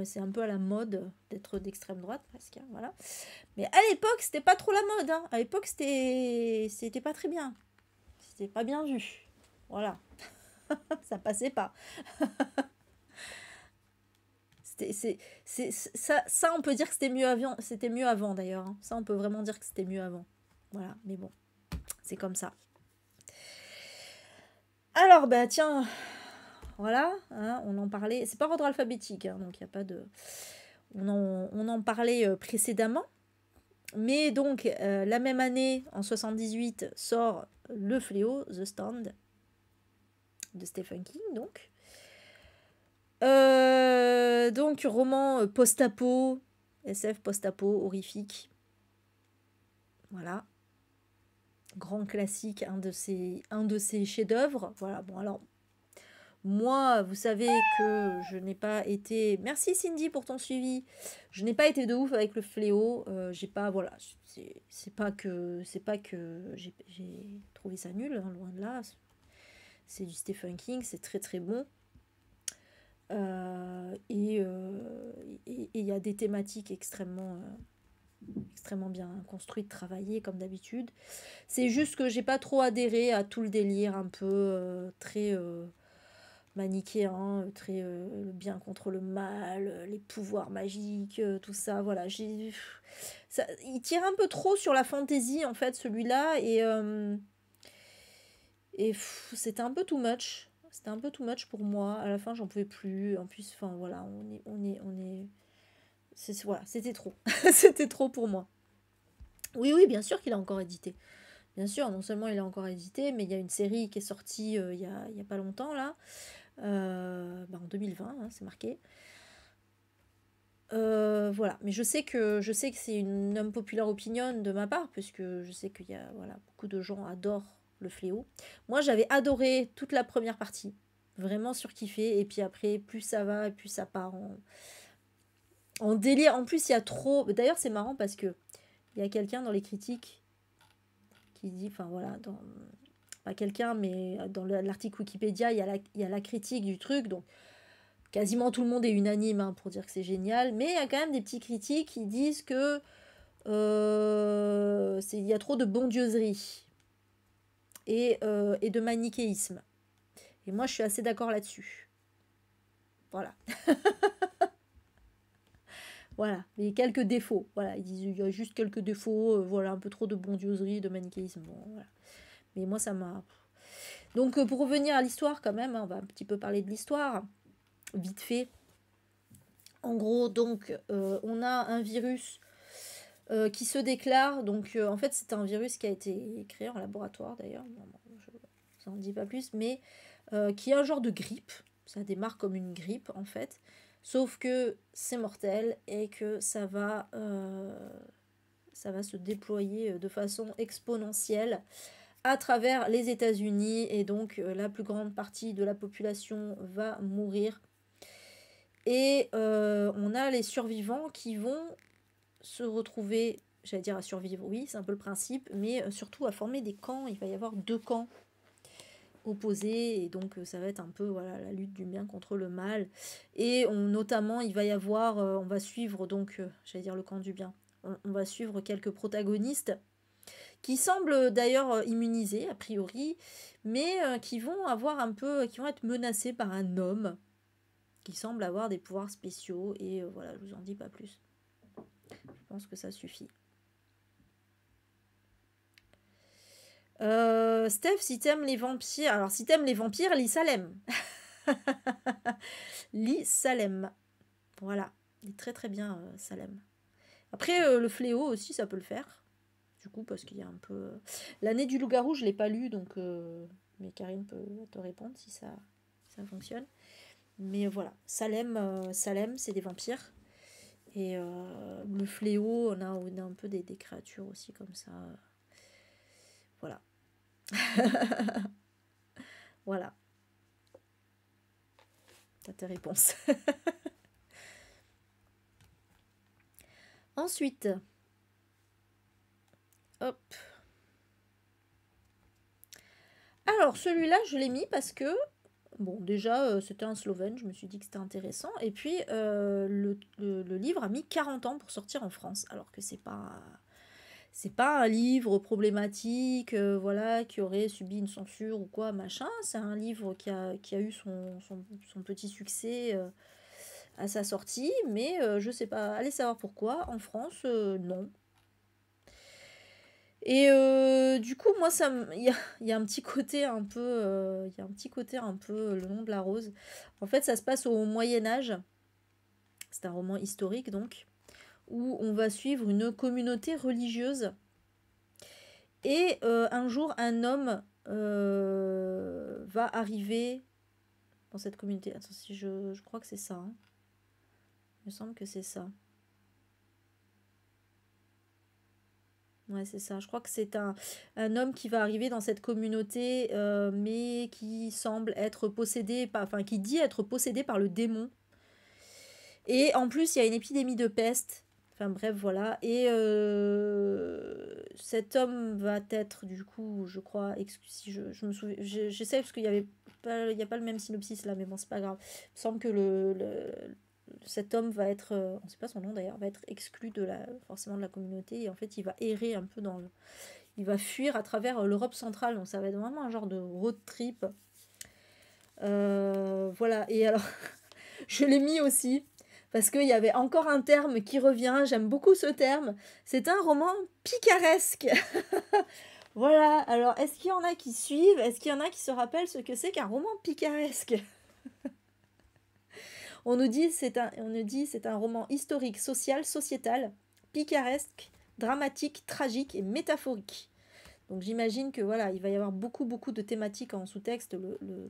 c'est un peu à la mode d'être d'extrême droite, presque, hein, voilà. Mais à l'époque, c'était pas trop la mode, hein. À l'époque, c'était pas très bien. C'était pas bien vu. Voilà. Ça passait pas. Ça, on peut dire que c'était mieux avant, d'ailleurs, hein. Ça, on peut vraiment dire que c'était mieux avant. Voilà, mais bon, c'est comme ça. Alors, bah tiens, voilà, hein, on en parlait. C'est pas ordre alphabétique, hein, donc il n'y a pas de. On en parlait précédemment. Mais donc, la même année, en 78, sort Le Fléau, The Stand, de Stephen King, donc. Donc, roman SF post-apo, horrifique. Voilà. grand classique, un de ses chefs-d'œuvre. Voilà, bon alors moi, vous savez que je n'ai pas été. Merci Cindy pour ton suivi. Je n'ai pas été de ouf avec le fléau. J'ai pas, voilà, c'est pas que j'ai trouvé ça nul, hein, loin de là. C'est du Stephen King, c'est très très bon. Et il y a des thématiques extrêmement bien construites, travaillées comme d'habitude. C'est juste que j'ai pas trop adhéré à tout le délire un peu très manichéen, très le bien contre le mal, les pouvoirs magiques, tout ça. Voilà, il tire un peu trop sur la fantaisie en fait celui-là et c'était un peu too much. C'était un peu too much pour moi. À la fin, j'en pouvais plus. En plus, enfin voilà, voilà, c'était trop. C'était trop pour moi. Oui, oui, bien sûr qu'il a encore édité. Bien sûr, non seulement il a encore édité, mais il y a une série qui est sortie il y a pas longtemps là, en 2020, hein, c'est marqué. Voilà, mais je sais que c'est une unpopular opinion de ma part, puisque je sais qu'il y a voilà, beaucoup de gens adorent le fléau. Moi, j'avais adoré toute la première partie, vraiment surkiffé, et puis après, plus ça va, plus ça part en délire. En plus, il y a trop. D'ailleurs, c'est marrant parce que il y a quelqu'un dans les critiques qui dit, enfin voilà, pas quelqu'un, mais dans l'article Wikipédia, il y a la critique du truc, donc quasiment tout le monde est unanime hein, pour dire que c'est génial, mais il y a quand même des petits critiques qui disent que il y a trop de bondieuserie et de manichéisme. Et moi, je suis assez d'accord là-dessus. Voilà. Voilà. Mais quelques défauts. Voilà. Ils disent il y a juste quelques défauts. Voilà, un peu trop de bondieuserie, de manichéisme. Bon, voilà. Mais moi, ça m'a. Donc, pour revenir à l'histoire, quand même, hein, on va un petit peu parler de l'histoire. Vite fait. En gros, donc, on a un virus qui se déclare. Donc, en fait, c'est un virus qui a été créé en laboratoire, d'ailleurs. Bon, je n'en dis pas plus, mais qui est un genre de grippe. Ça démarre comme une grippe, en fait. Sauf que c'est mortel et que ça va se déployer de façon exponentielle à travers les États-Unis. Et donc, la plus grande partie de la population va mourir. Et on a les survivants qui vont se retrouver, j'allais dire à survivre, oui, c'est un peu le principe, mais surtout à former des camps. Il va y avoir deux camps opposés, et donc ça va être un peu voilà, la lutte du bien contre le mal. Et notamment, il va y avoir, on va suivre donc, j'allais dire le camp du bien, on va suivre quelques protagonistes qui semblent d'ailleurs immunisés a priori, mais qui vont avoir un peu, qui vont être menacés par un homme qui semble avoir des pouvoirs spéciaux, et voilà, je vous en dis pas plus. Je pense que ça suffit. Steph, si t'aimes les vampires... Alors, si t'aimes les vampires, lis Salem. Lis Salem. Voilà. Il est très très bien, Salem. Après, le fléau aussi, ça peut le faire. Du coup, parce qu'il y a un peu... L'année du loup-garou, je l'ai pas lu, donc... Mais Karine peut te répondre si ça fonctionne. Mais voilà. Salem, c'est des vampires. Et le fléau, on a un peu des créatures aussi comme ça. Voilà. Voilà. T'as tes réponses. Ensuite, hop. Alors, celui-là, je l'ai mis parce que, bon, déjà, c'était un Slovène, je me suis dit que c'était intéressant. Et puis, le livre a mis 40 ans pour sortir en France, alors que c'est pas un livre problématique, voilà, qui aurait subi une censure ou quoi, machin. C'est un livre qui a eu son petit succès à sa sortie, mais je sais pas, allez savoir pourquoi. En France, non. Et du coup, moi, il y a un petit côté un peu, il y a un petit côté un peu le nom de la rose. En fait, ça se passe au Moyen Âge. C'est un roman historique donc, où on va suivre une communauté religieuse. Et un jour, un homme va arriver dans cette communauté. Attends, si je crois que c'est ça. Hein. Il me semble que c'est ça. Ouais, c'est ça. Je crois que c'est un homme qui va arriver dans cette communauté, mais qui semble être possédé, enfin, qui dit être possédé par le démon. Et en plus, il y a une épidémie de peste. Enfin bref, voilà. Et cet homme va être, du coup, je crois, si je me souviens, j'essaie parce qu'il y avait pas, il y a pas le même synopsis là, mais bon, c'est pas grave. Il me semble que cet homme va être, on sait pas son nom d'ailleurs, va être exclu forcément de la communauté. Et en fait, il va errer un peu il va fuir à travers l'Europe centrale. Donc ça va être vraiment un genre de road trip. Voilà. Et alors, je l'ai mis aussi parce qu'il y avait encore un terme qui revient. J'aime beaucoup ce terme. C'est un roman picaresque. Voilà. Alors, est-ce qu'il y en a qui suivent? Est-ce qu'il y en a qui se rappellent ce que c'est qu'un roman picaresque? On nous dit c'est un roman historique, social, sociétal, picaresque, dramatique, tragique et métaphorique. Donc j'imagine que voilà, il va y avoir beaucoup de thématiques en sous-texte.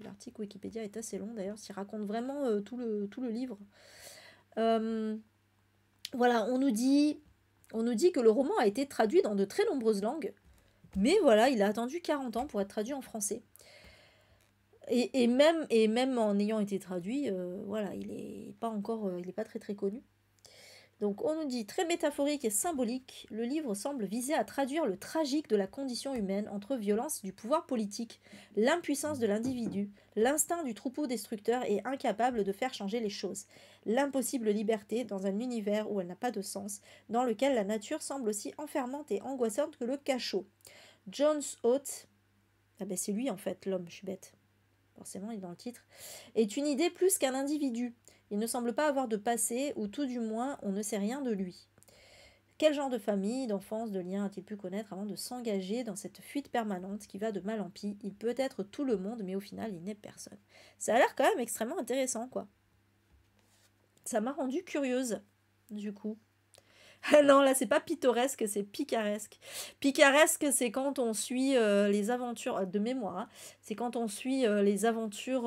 L'article Wikipédia est assez long d'ailleurs, s'il raconte vraiment tout le livre. Voilà, on nous dit que le roman a été traduit dans de très nombreuses langues, mais voilà, il a attendu 40 ans pour être traduit en français. Et même en ayant été traduit, voilà, il est pas très connu. Donc on nous dit très métaphorique et symbolique, le livre semble viser à traduire le tragique de la condition humaine entre violence du pouvoir politique, l'impuissance de l'individu, l'instinct du troupeau destructeur et incapable de faire changer les choses, l'impossible liberté dans un univers où elle n'a pas de sens, dans lequel la nature semble aussi enfermante et angoissante que le cachot. Jones Oates, ah ben c'est lui en fait l'homme, je suis bête, forcément il est dans le titre, est une idée plus qu'un individu. Il ne semble pas avoir de passé, ou tout du moins, on ne sait rien de lui. Quel genre de famille, d'enfance, de lien a-t-il pu connaître avant de s'engager dans cette fuite permanente qui va de mal en pis? Il peut être tout le monde, mais au final, il n'est personne. Ça a l'air quand même extrêmement intéressant, quoi. Ça m'a rendue curieuse, du coup. Ah non, là, c'est pas pittoresque, c'est picaresque. Picaresque, c'est quand on suit les aventures, de mémoire, hein, c'est quand on suit les aventures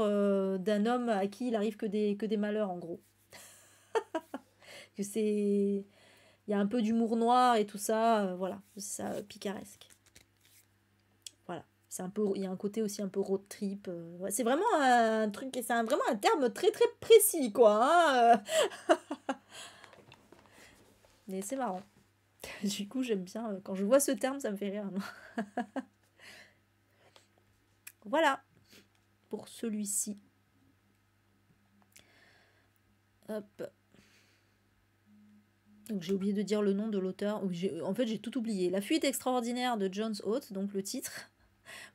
d'un homme à qui il arrive que des malheurs, en gros. Que c'est... Il y a un peu d'humour noir et tout ça, voilà, c'est ça, picaresque. Voilà, c'est un peu, il y a un côté aussi un peu road trip. Ouais, c'est vraiment un truc, vraiment un terme très très précis, quoi. Hein. Mais c'est marrant. Du coup, j'aime bien. Quand je vois ce terme, ça me fait rire. Voilà pour celui-ci. Hop. Donc j'ai oublié de dire le nom de l'auteur. En fait, j'ai tout oublié. La fuite extraordinaire de Jones Oates, donc le titre.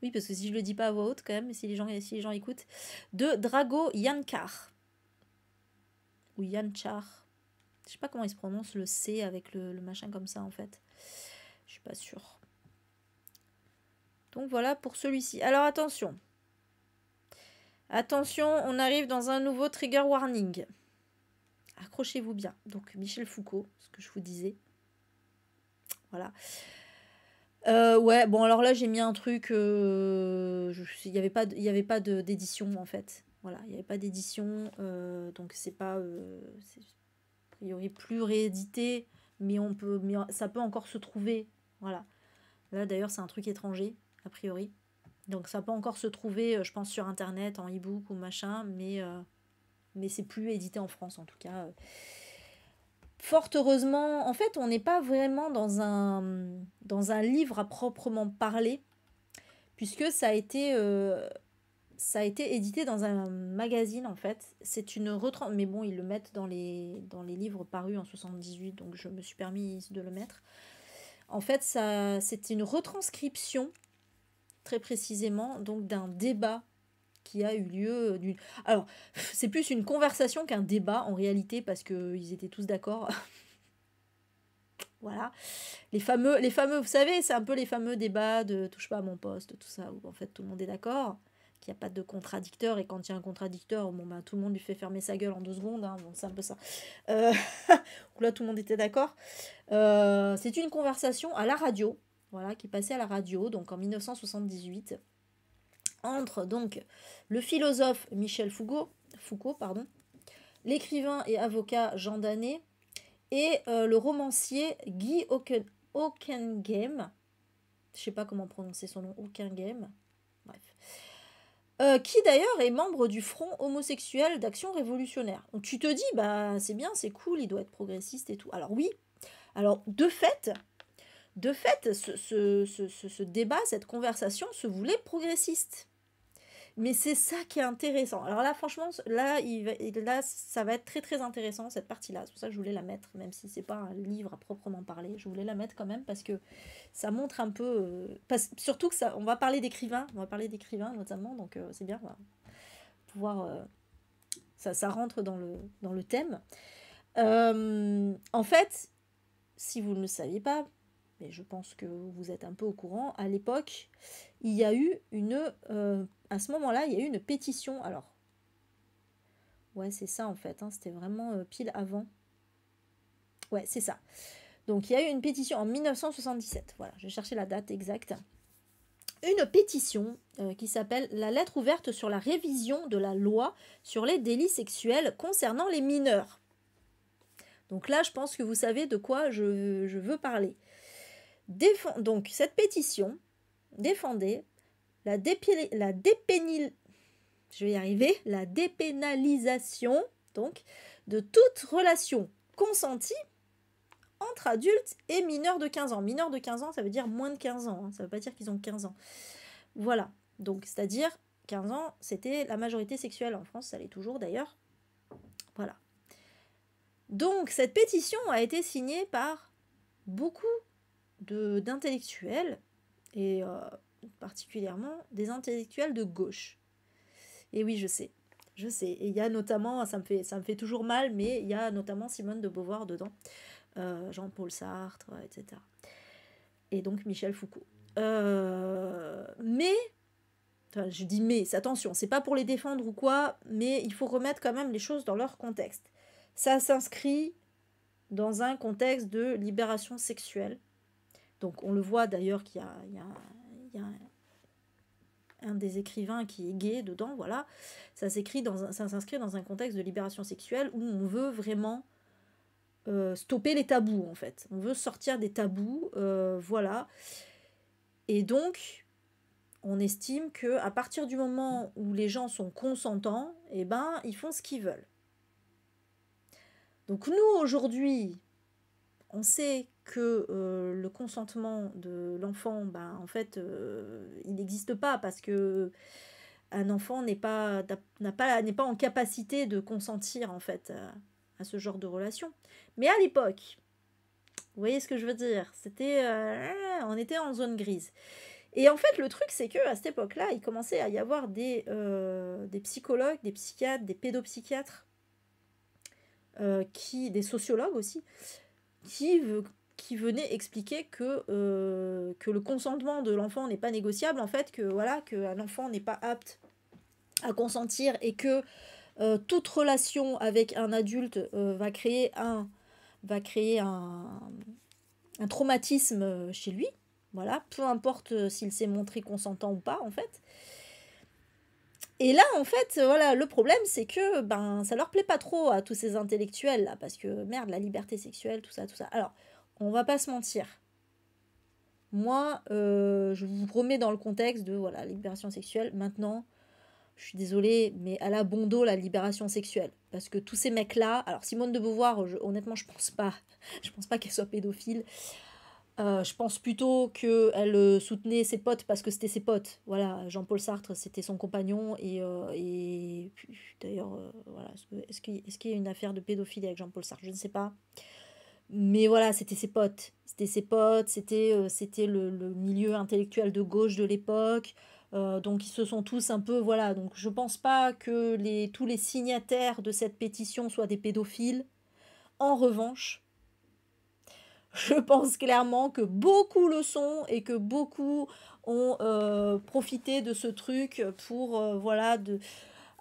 Oui, parce que si je le dis pas à voix haute quand même, si les gens écoutent. De Drago Yankar. Ou Yanchar. Je sais pas comment il se prononce le C avec le machin comme ça en fait. Je suis pas sûre. Donc voilà pour celui-ci. Alors attention. Attention, on arrive dans un nouveau trigger warning. Accrochez-vous bien. Donc Michel Foucault, ce que je vous disais. Voilà. Ouais, bon alors là j'ai mis un truc. Il n'y avait pas d'édition en fait. Voilà, il n'y avait pas d'édition. Donc c'est pas. C'est a priori plus réédité. Mais ça peut encore se trouver. Voilà. Là d'ailleurs c'est un truc étranger, a priori. Donc ça peut encore se trouver, je pense, sur internet, en e-book ou machin, mais c'est plus édité en France en tout cas. Fort heureusement, en fait, on n'est pas vraiment dans un livre à proprement parler, puisque ça a été édité dans un magazine en fait. C'est une mais bon, ils le mettent dans les livres parus en 78, donc je me suis permis de le mettre. En fait, c'est une retranscription, très précisément, donc d'un débat qui a eu lieu. Alors, c'est plus une conversation qu'un débat en réalité, parce qu'ils étaient tous d'accord. Voilà. Les fameux, vous savez, c'est un peu les fameux débats de touche pas à mon poste, tout ça, où en fait tout le monde est d'accord, qu'il n'y a pas de contradicteur, et quand il y a un contradicteur, bon, bah, tout le monde lui fait fermer sa gueule en 2 secondes, hein, donc c'est un peu ça. Là, tout le monde était d'accord. C'est une conversation à la radio, voilà, qui est passée à la radio, donc en 1978, entre donc le philosophe Michel Foucault, pardon, l'écrivain et avocat Jean Danet, et le romancier Guy Hockenheim. Je sais pas comment prononcer son nom, Hockenheim. Bref. Qui d'ailleurs est membre du Front homosexuel d'action révolutionnaire. Donc tu te dis, bah c'est bien, c'est cool, il doit être progressiste et tout. Alors oui, alors de fait, ce débat, cette conversation se voulait progressiste. Mais c'est ça qui est intéressant. Alors là, franchement, là, ça va être très très intéressant, cette partie-là. C'est pour ça que je voulais la mettre, même si c'est pas un livre à proprement parler. Je voulais la mettre quand même parce que ça montre un peu... surtout que on va parler d'écrivains, notamment, donc c'est bien, on va pouvoir... ça rentre dans le thème. En fait, si vous ne le saviez pas, mais je pense que vous êtes un peu au courant, à l'époque, il y a eu à ce moment-là, il y a eu une pétition. Alors, ouais, c'est ça en fait, hein, c'était vraiment pile avant. Ouais, c'est ça. Donc, il y a eu une pétition en 1977. Voilà, je vais chercher la date exacte. Une pétition qui s'appelle « La lettre ouverte sur la révision de la loi sur les délits sexuels concernant les mineurs ». Donc là, je pense que vous savez de quoi je veux parler. Donc, cette pétition défendait la dépénalisation donc, de toute relation consentie entre adultes et mineurs de 15 ans. Mineurs de 15 ans, ça veut dire moins de 15 ans. Hein. Ça ne veut pas dire qu'ils ont 15 ans. Voilà. Donc, c'est-à-dire 15 ans, c'était la majorité sexuelle en France. Ça l'est toujours d'ailleurs. Voilà. Donc, cette pétition a été signée par beaucoup d'intellectuels et particulièrement des intellectuels de gauche. Et oui, je sais. Et il y a notamment, ça me fait toujours mal, mais il y a notamment Simone de Beauvoir dedans, Jean-Paul Sartre, etc. Et donc Michel Foucault. Mais, enfin, je dis mais, attention, c'est pas pour les défendre ou quoi, mais il faut remettre quand même les choses dans leur contexte. Ça s'inscrit dans un contexte de libération sexuelle. Donc on le voit d'ailleurs qu'il y a un des écrivains qui est gay dedans, voilà. Ça s'inscrit dans un contexte de libération sexuelle où on veut vraiment stopper les tabous, en fait. On veut sortir des tabous, voilà. Et donc, on estime qu'à partir du moment où les gens sont consentants, eh ben, ils font ce qu'ils veulent. Donc nous, aujourd'hui, on sait que le consentement de l'enfant, ben, en fait, il n'existe pas parce que un enfant n'est pas en capacité de consentir en fait à ce genre de relation. Mais à l'époque, vous voyez ce que je veux dire, c'était, on était en zone grise. Et en fait, le truc, c'est que à cette époque-là, il commençait à y avoir des psychologues, des psychiatres, des pédopsychiatres, des sociologues aussi, qui venaient expliquer que le consentement de l'enfant n'est pas négociable, en fait, que voilà, qu'un enfant n'est pas apte à consentir et que toute relation avec un adulte va créer un traumatisme chez lui, voilà, peu importe s'il s'est montré consentant ou pas, en fait. Et là, en fait, voilà, le problème, c'est que ben, ça leur plaît pas trop à tous ces intellectuels, là, parce que, merde, la liberté sexuelle, tout ça. Alors, on va pas se mentir. Moi, je vous remets dans le contexte de, voilà, libération sexuelle. Maintenant, je suis désolée, mais elle a bon dos la libération sexuelle. Parce que tous ces mecs-là... Alors, Simone de Beauvoir, honnêtement, je pense pas qu'elle soit pédophile. Je pense plutôt qu'elle soutenait ses potes parce que c'était ses potes. Voilà, Jean-Paul Sartre, c'était son compagnon. Et d'ailleurs, voilà, est-ce qu'il y a une affaire de pédophilie avec Jean-Paul Sartre? Je ne sais pas. Mais voilà, c'était ses potes. C'était le milieu intellectuel de gauche de l'époque. Donc ils se sont tous un peu... Voilà, donc je pense pas que tous les signataires de cette pétition soient des pédophiles. En revanche, je pense clairement que beaucoup le sont et que beaucoup ont profité de ce truc pour, voilà,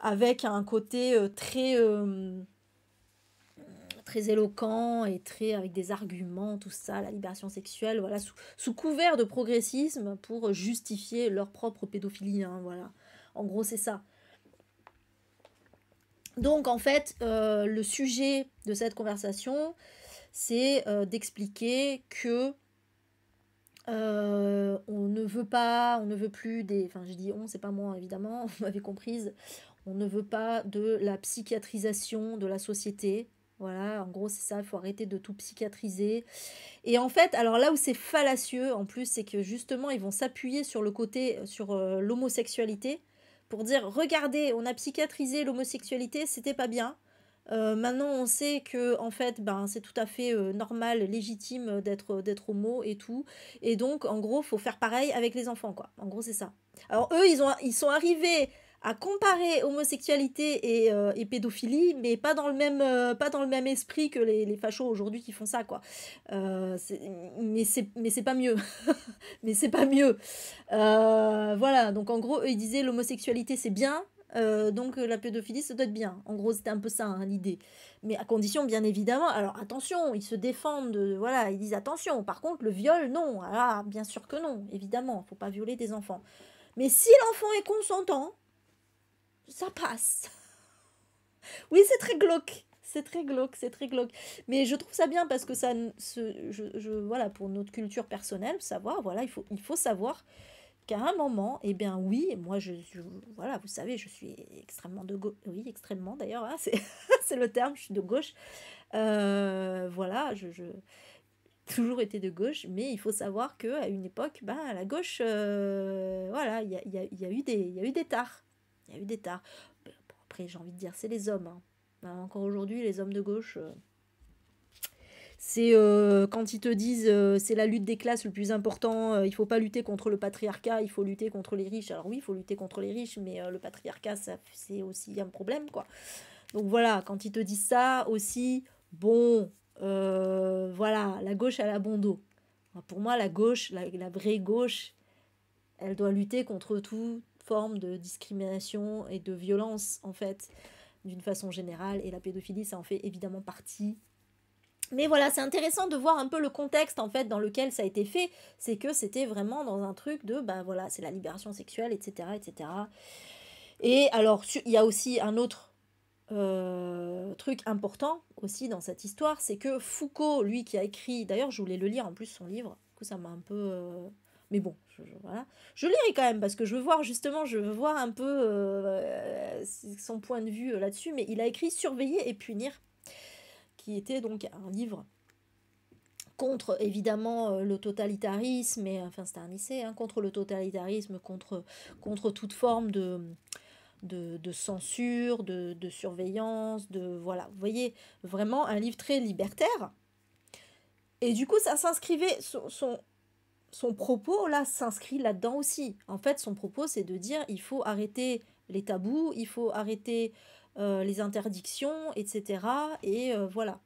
avec un côté très éloquent et avec des arguments, tout ça, la libération sexuelle, voilà, sous couvert de progressisme pour justifier leur propre pédophilie, hein, voilà. En gros, c'est ça. Donc, en fait, le sujet de cette conversation, c'est d'expliquer que On ne veut plus des... Enfin, je dis on, c'est pas moi, évidemment, vous m'avez comprise. On ne veut pas de la psychiatrisation de la société. Voilà, en gros, c'est ça, il faut arrêter de tout psychiatriser. Et en fait, alors là où c'est fallacieux, en plus, c'est que justement, ils vont s'appuyer sur le côté, sur l'homosexualité, pour dire, regardez, on a psychiatrisé l'homosexualité, c'était pas bien. Maintenant, on sait que en fait, ben, c'est tout à fait normal, légitime d'être homo et tout. Et donc, en gros, faut faire pareil avec les enfants, quoi. En gros, c'est ça. Alors eux, ils sont arrivés à comparer homosexualité et pédophilie, mais pas dans le même esprit que les fachos aujourd'hui qui font ça, quoi. C'est- mais c'est pas mieux. Mais c'est pas mieux. Voilà, donc en gros, eux, ils disaient l'homosexualité c'est bien, donc la pédophilie ça doit être bien. En gros, c'était un peu ça hein, l'idée. Mais à condition, bien évidemment, alors attention, ils se défendent, voilà, ils disent attention, par contre, le viol, non. Ah, bien sûr que non, évidemment, faut pas violer des enfants. Mais si l'enfant est consentant, ça passe. Oui, c'est très glauque. C'est très glauque, c'est très glauque. Mais je trouve ça bien parce que ça, voilà, pour notre culture personnelle, savoir, voilà, il faut savoir qu'à un moment, eh bien oui, moi voilà, vous savez, je suis extrêmement de gauche, oui, extrêmement d'ailleurs, hein, c'est c'est le terme, je suis de gauche. Voilà, toujours été de gauche, mais il faut savoir que à une époque, ben, à la gauche, voilà, il y a eu il y a eu des tares. Il y a eu des tares. Bon, après, j'ai envie de dire, c'est les hommes. Hein. Ben, encore aujourd'hui, les hommes de gauche, c'est quand ils te disent c'est la lutte des classes le plus important, il faut pas lutter contre le patriarcat, il faut lutter contre les riches. Alors oui, il faut lutter contre les riches, mais le patriarcat, c'est aussi un problème, quoi. Donc voilà, quand ils te disent ça aussi, bon, voilà, la gauche, elle a bon dos. Pour moi, la gauche, la vraie gauche, elle doit lutter contre toute forme de discrimination et de violence, en fait, d'une façon générale. Et la pédophilie, ça en fait évidemment partie. Mais voilà, c'est intéressant de voir un peu le contexte en fait dans lequel ça a été fait. C'est que c'était vraiment dans un truc de, bah voilà, c'est la libération sexuelle, etc., etc. Et alors, il y a aussi un autre truc important aussi dans cette histoire, c'est que Foucault, lui qui a écrit, d'ailleurs je voulais le lire en plus son livre, du coup ça m'a un peu... Mais bon, voilà. Je lirai quand même parce que je veux voir justement, je veux voir un peu son point de vue là-dessus, mais il a écrit Surveiller et punir, qui était donc un livre contre évidemment le totalitarisme, et enfin c'était un essai, hein, contre le totalitarisme, contre toute forme de censure, de surveillance, de voilà, vous voyez, vraiment un livre très libertaire. Et du coup, ça s'inscrivait, son propos là s'inscrit là-dedans aussi. En fait, son propos c'est de dire il faut arrêter les tabous, il faut arrêter les interdictions, etc. Et voilà.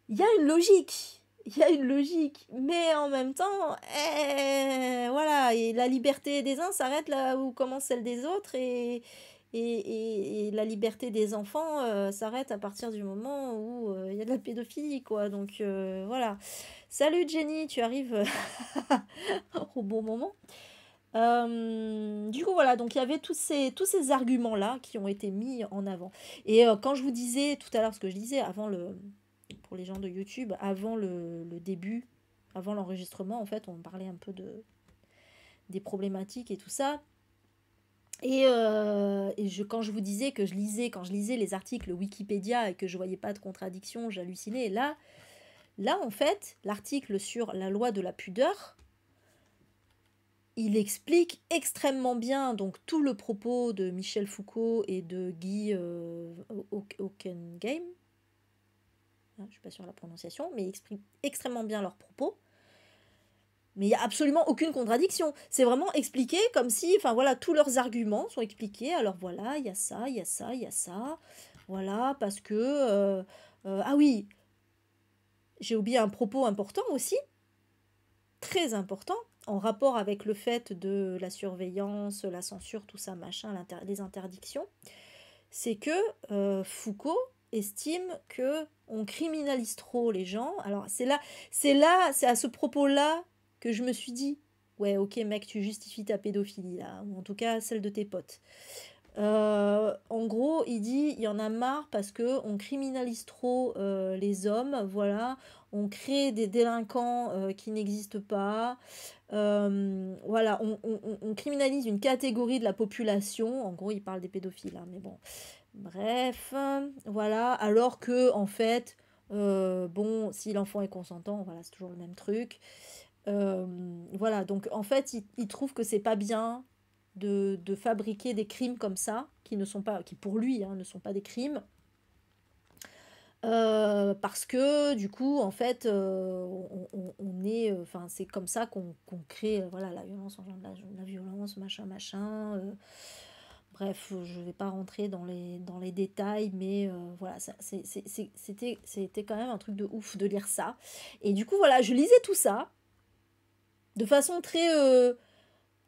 Il y a une logique. Il y a une logique. Mais en même temps, voilà. Et la liberté des uns s'arrête là où commence celle des autres. Et la liberté des enfants s'arrête à partir du moment où il y a de la pédophilie, quoi. Donc voilà. Salut Jenny, tu arrives au bon moment. Du coup, voilà, donc il y avait tous ces arguments-là qui ont été mis en avant. Et quand je vous disais tout à l'heure, ce que je disais avant pour les gens de YouTube, avant le début, avant l'enregistrement, en fait, on parlait un peu des problématiques et tout ça. Quand je vous disais que quand je lisais les articles Wikipédia et que je voyais pas de contradiction, j'hallucinais. Et là, en fait, l'article sur la loi de la pudeur, il explique extrêmement bien donc tout le propos de Michel Foucault et de Guy Hockenheim. Je ne suis pas sûre de la prononciation, mais il exprime extrêmement bien leurs propos. Mais il n'y a absolument aucune contradiction. C'est vraiment expliqué comme si, enfin voilà, tous leurs arguments sont expliqués. Alors voilà, il y a ça, il y a ça, il y a ça. Voilà, parce que... ah oui, j'ai oublié un propos important aussi, très important, en rapport avec le fait de la surveillance, la censure, tout ça, machin, les interdictions. C'est que Foucault estime que on criminalise trop les gens. Alors c'est à ce propos-là que je me suis dit, ouais, ok mec, tu justifies ta pédophilie là, ou en tout cas celle de tes potes. En gros, il dit, il y en a marre parce que on criminalise trop les hommes, voilà, on crée des délinquants qui n'existent pas, voilà, on criminalise une catégorie de la population, en gros, il parle des pédophiles, hein, mais bon, bref, voilà, alors que, en fait, bon, si l'enfant est consentant, voilà, c'est toujours le même truc. Euh, voilà, donc en fait, il trouve que c'est pas bien de fabriquer des crimes comme ça, qui ne sont pas, qui pour lui, hein, ne sont pas des crimes, parce que du coup, en fait, on est, enfin, c'est comme ça qu'on crée, voilà, la violence engendre la violence, machin, machin. Bref, je vais pas rentrer dans les détails, mais voilà, c'était quand même un truc de ouf de lire ça. Et du coup, voilà, je lisais tout ça de façon très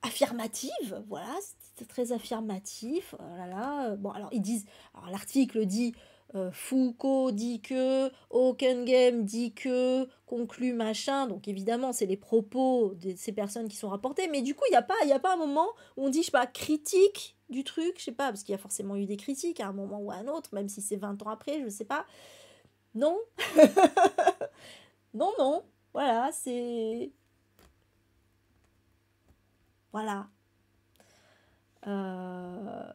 affirmative, voilà, c'était très affirmatif. Oh là là. Bon, alors ils disent, alors l'article dit Foucault dit que, Hockenheim dit que, conclut machin, donc évidemment c'est les propos de ces personnes qui sont rapportées, mais du coup il y a pas un moment où on dit, je sais pas, critique du truc, je sais pas, parce qu'il y a forcément eu des critiques à un moment ou à un autre, même si c'est 20 ans après, je sais pas. Non, non, non, voilà, c'est... Voilà. Euh,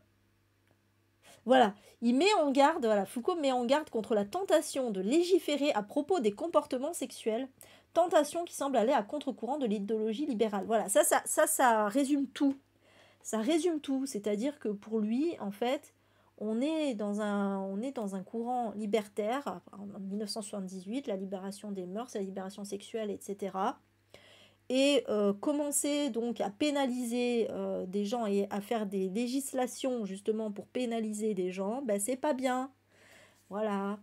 Voilà, il met en garde, voilà, Foucault met en garde contre la tentation de légiférer à propos des comportements sexuels, tentation qui semble aller à contre-courant de l'idéologie libérale. Voilà, ça résume tout. Ça résume tout, c'est-à-dire que pour lui, en fait, on est dans un courant libertaire, en 1978, la libération des mœurs, la libération sexuelle, etc. Et commencer donc à pénaliser des gens et à faire des législations justement pour pénaliser des gens, ben c'est pas bien. Voilà.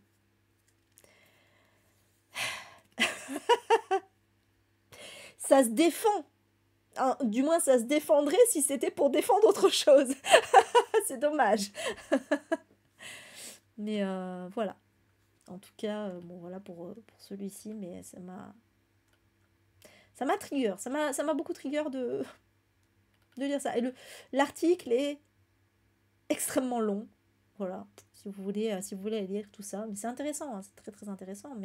Ça se défend. Hein, du moins, ça se défendrait si c'était pour défendre autre chose. C'est dommage. Mais voilà. En tout cas, bon voilà pour celui-ci, mais ça m'a trigger. Ça m'a beaucoup trigger de lire ça. Et l'article est extrêmement long. Voilà, si vous voulez aller lire tout ça. Mais c'est intéressant, hein, c'est très très intéressant.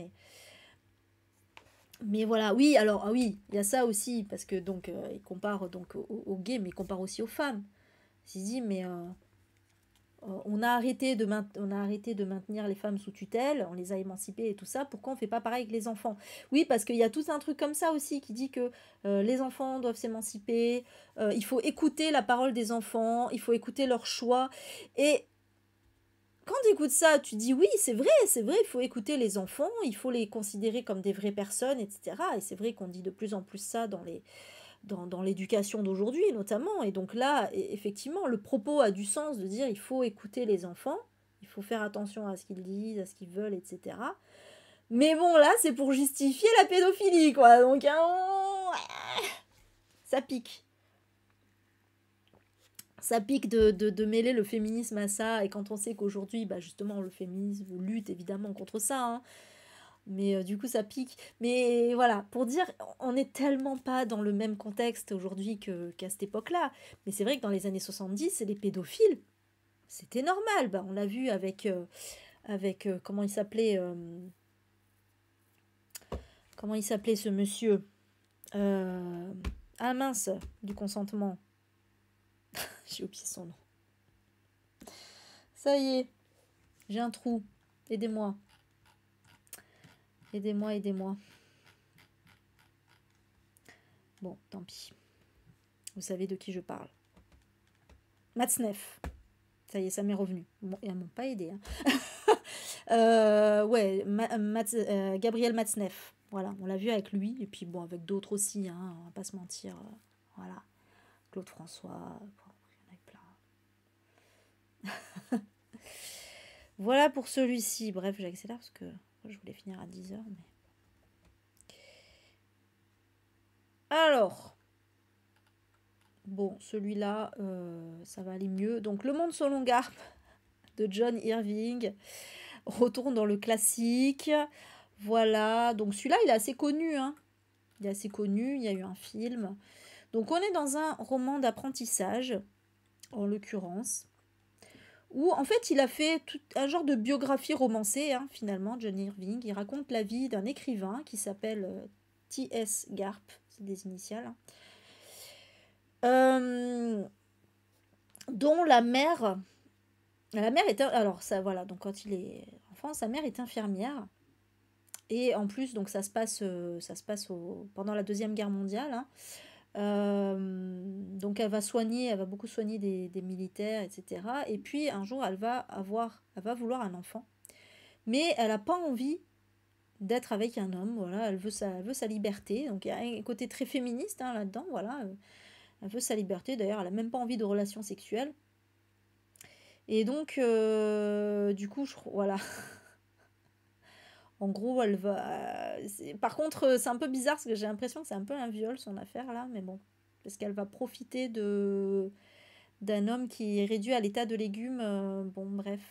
Mais voilà, oui, alors, ah oui, il y a ça aussi, parce que donc, il compare donc aux gays, mais il compare aussi aux femmes. Il se dit, mais on a arrêté de maintenir les femmes sous tutelle, on les a émancipées et tout ça, pourquoi on fait pas pareil avec les enfants? Oui, parce qu'il y a tout un truc comme ça aussi qui dit que les enfants doivent s'émanciper, il faut écouter la parole des enfants, il faut écouter leurs choix. Et quand tu écoutes ça, tu dis oui, c'est vrai, il faut écouter les enfants, il faut les considérer comme des vraies personnes, etc. Et c'est vrai qu'on dit de plus en plus ça dans l'éducation d'aujourd'hui, notamment. Et donc là, effectivement, le propos a du sens de dire il faut écouter les enfants, il faut faire attention à ce qu'ils disent, à ce qu'ils veulent, etc. Mais bon, là, c'est pour justifier la pédophilie, quoi. Donc, hein, ça pique. Ça pique de mêler le féminisme à ça, et quand on sait qu'aujourd'hui, bah justement, le féminisme lutte évidemment contre ça, hein. Mais du coup, ça pique. Mais voilà, pour dire, on n'est tellement pas dans le même contexte aujourd'hui qu'à cette époque-là. Mais c'est vrai que dans les années 70, c'est les pédophiles. C'était normal. Bah, on l'a vu comment comment il s'appelait ce monsieur. Euh, ah mince, du consentement. J'ai oublié son nom. Ça y est, j'ai un trou. Aidez-moi. Aidez-moi, aidez-moi. Bon, tant pis. Vous savez de qui je parle. Matzneff. Ça y est, ça m'est revenu. Bon, ils m'ont pas aidé. Hein. Ouais, Gabriel Matzneff. Voilà, on l'a vu avec lui, et puis bon, avec d'autres aussi, hein, on va pas se mentir. Voilà, Claude François, bon, il y en a plein. Voilà pour celui-ci. Bref, j'accélère parce que je voulais finir à 10h. Mais... Alors, bon, celui-là, ça va aller mieux. Donc, Le Monde selon Garp de John Irving. Retourne dans le classique. Voilà, donc celui-là, il est assez connu. Hein. Il est assez connu, il y a eu un film. Donc, on est dans un roman d'apprentissage, en l'occurrence. où en fait il a fait tout un genre de biographie romancée, hein, finalement, John Irving. Il raconte la vie d'un écrivain qui s'appelle T.S. Garp, c'est des initiales, hein, euh, dont la mère est, alors ça voilà, donc quand il est enfant, sa mère est infirmière. Et en plus, donc ça se passe pendant la Deuxième Guerre mondiale, hein. Donc elle va beaucoup soigner des militaires, etc. Et puis un jour, elle va vouloir un enfant. Mais elle n'a pas envie d'être avec un homme, voilà, elle veut sa liberté. Donc il y a un côté très féministe, hein, là-dedans, voilà. Elle veut sa liberté, d'ailleurs, elle n'a même pas envie de relations sexuelles. Et donc, du coup, voilà. En gros, elle va. Par contre, c'est un peu bizarre parce que j'ai l'impression que c'est un peu un viol son affaire là, mais bon. Parce qu'elle va profiter d'un homme qui est réduit à l'état de légume. Bon, bref.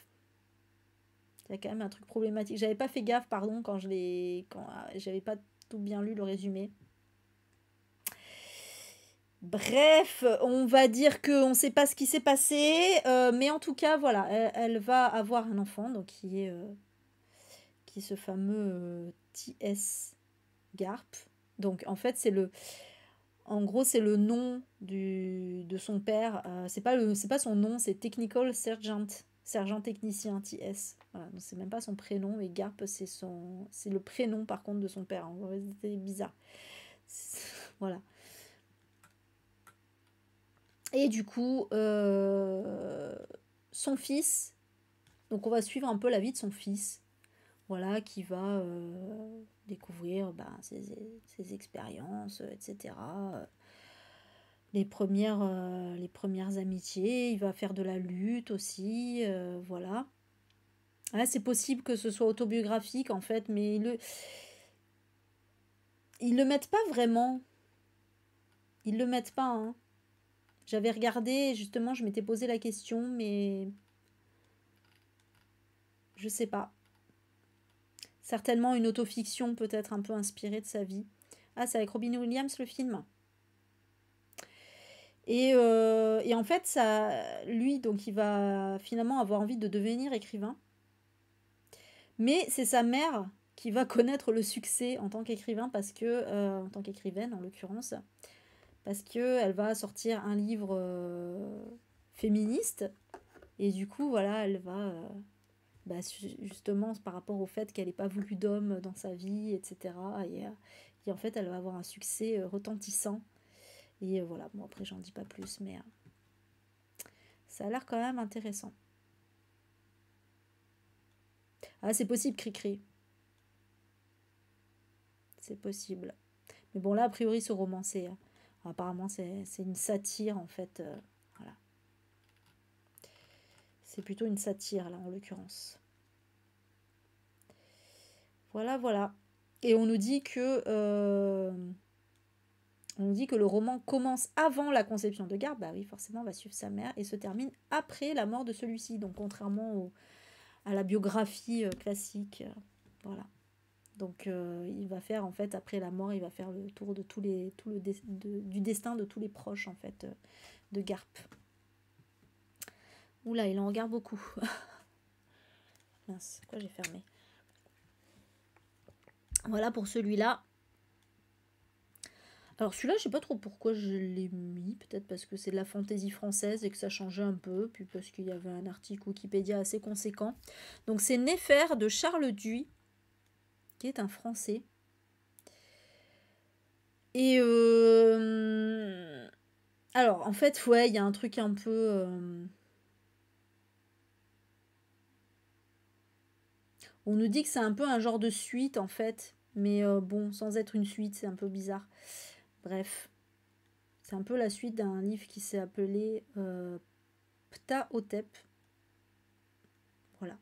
Il y a quand même un truc problématique. J'avais pas fait gaffe, pardon, quand j'avais pas tout bien lu le résumé. Bref, on va dire qu'on ne sait pas ce qui s'est passé, mais en tout cas, voilà, elle va avoir un enfant, donc qui est ce fameux T.S. Garp. Donc en fait, en gros, c'est le nom de son père. C'est pas son nom, c'est Technical Sergeant, sergent technicien TS. Voilà, donc c'est même pas son prénom, mais Garp, c'est le prénom par contre de son père. En vrai, c'était bizarre. Voilà. Et du coup, son fils. Donc on va suivre un peu la vie de son fils. Voilà, qui va découvrir ses expériences, etc. Les premières amitiés, il va faire de la lutte aussi, voilà. Ah, c'est possible que ce soit autobiographique en fait, mais ils le mettent pas vraiment. Ils le mettent pas, hein. J'avais regardé, justement, je m'étais posé la question, mais je sais pas. Certainement une autofiction peut-être un peu inspirée de sa vie. Ah, c'est avec Robin Williams le film. Et en fait, lui, donc, il va finalement avoir envie de devenir écrivain. Mais c'est sa mère qui va connaître le succès en tant qu'écrivain en tant qu'écrivaine en l'occurrence, parce que elle va sortir un livre féministe et du coup voilà elle va justement par rapport au fait qu'elle n'ait pas voulu d'homme dans sa vie, etc. Et en fait elle va avoir un succès retentissant et voilà, bon après j'en dis pas plus, mais ça a l'air quand même intéressant. Ah c'est possible, Cricri, c'est possible. Mais bon, là, a priori, ce roman, apparemment, c'est une satire, en fait. Voilà. C'est plutôt une satire, là, en l'occurrence. Voilà, voilà. Et on nous dit que le roman commence avant la conception de Garp. Bah oui, forcément, on va suivre sa mère et se termine après la mort de celui-ci. Donc, contrairement à la biographie classique. Voilà. Donc, il va faire, en fait, après la mort, il va faire le tour de du destin de tous les proches, en fait, de Garp. Oula, il en regarde beaucoup. Mince, pourquoi j'ai fermé? Voilà pour celui-là. Alors celui-là, je sais pas trop pourquoi je l'ai mis. Peut-être parce que c'est de la fantaisie française et que ça changeait un peu. Puis parce qu'il y avait un article Wikipédia assez conséquent. Donc c'est Néfer de Charles Duy, qui est un Français. Et alors en fait, ouais, il y a un truc un peu... On nous dit que c'est un peu un genre de suite en fait. Mais bon, sans être une suite, c'est un peu bizarre. Bref. C'est un peu la suite d'un livre qui s'est appelé Ptahhotep. Voilà.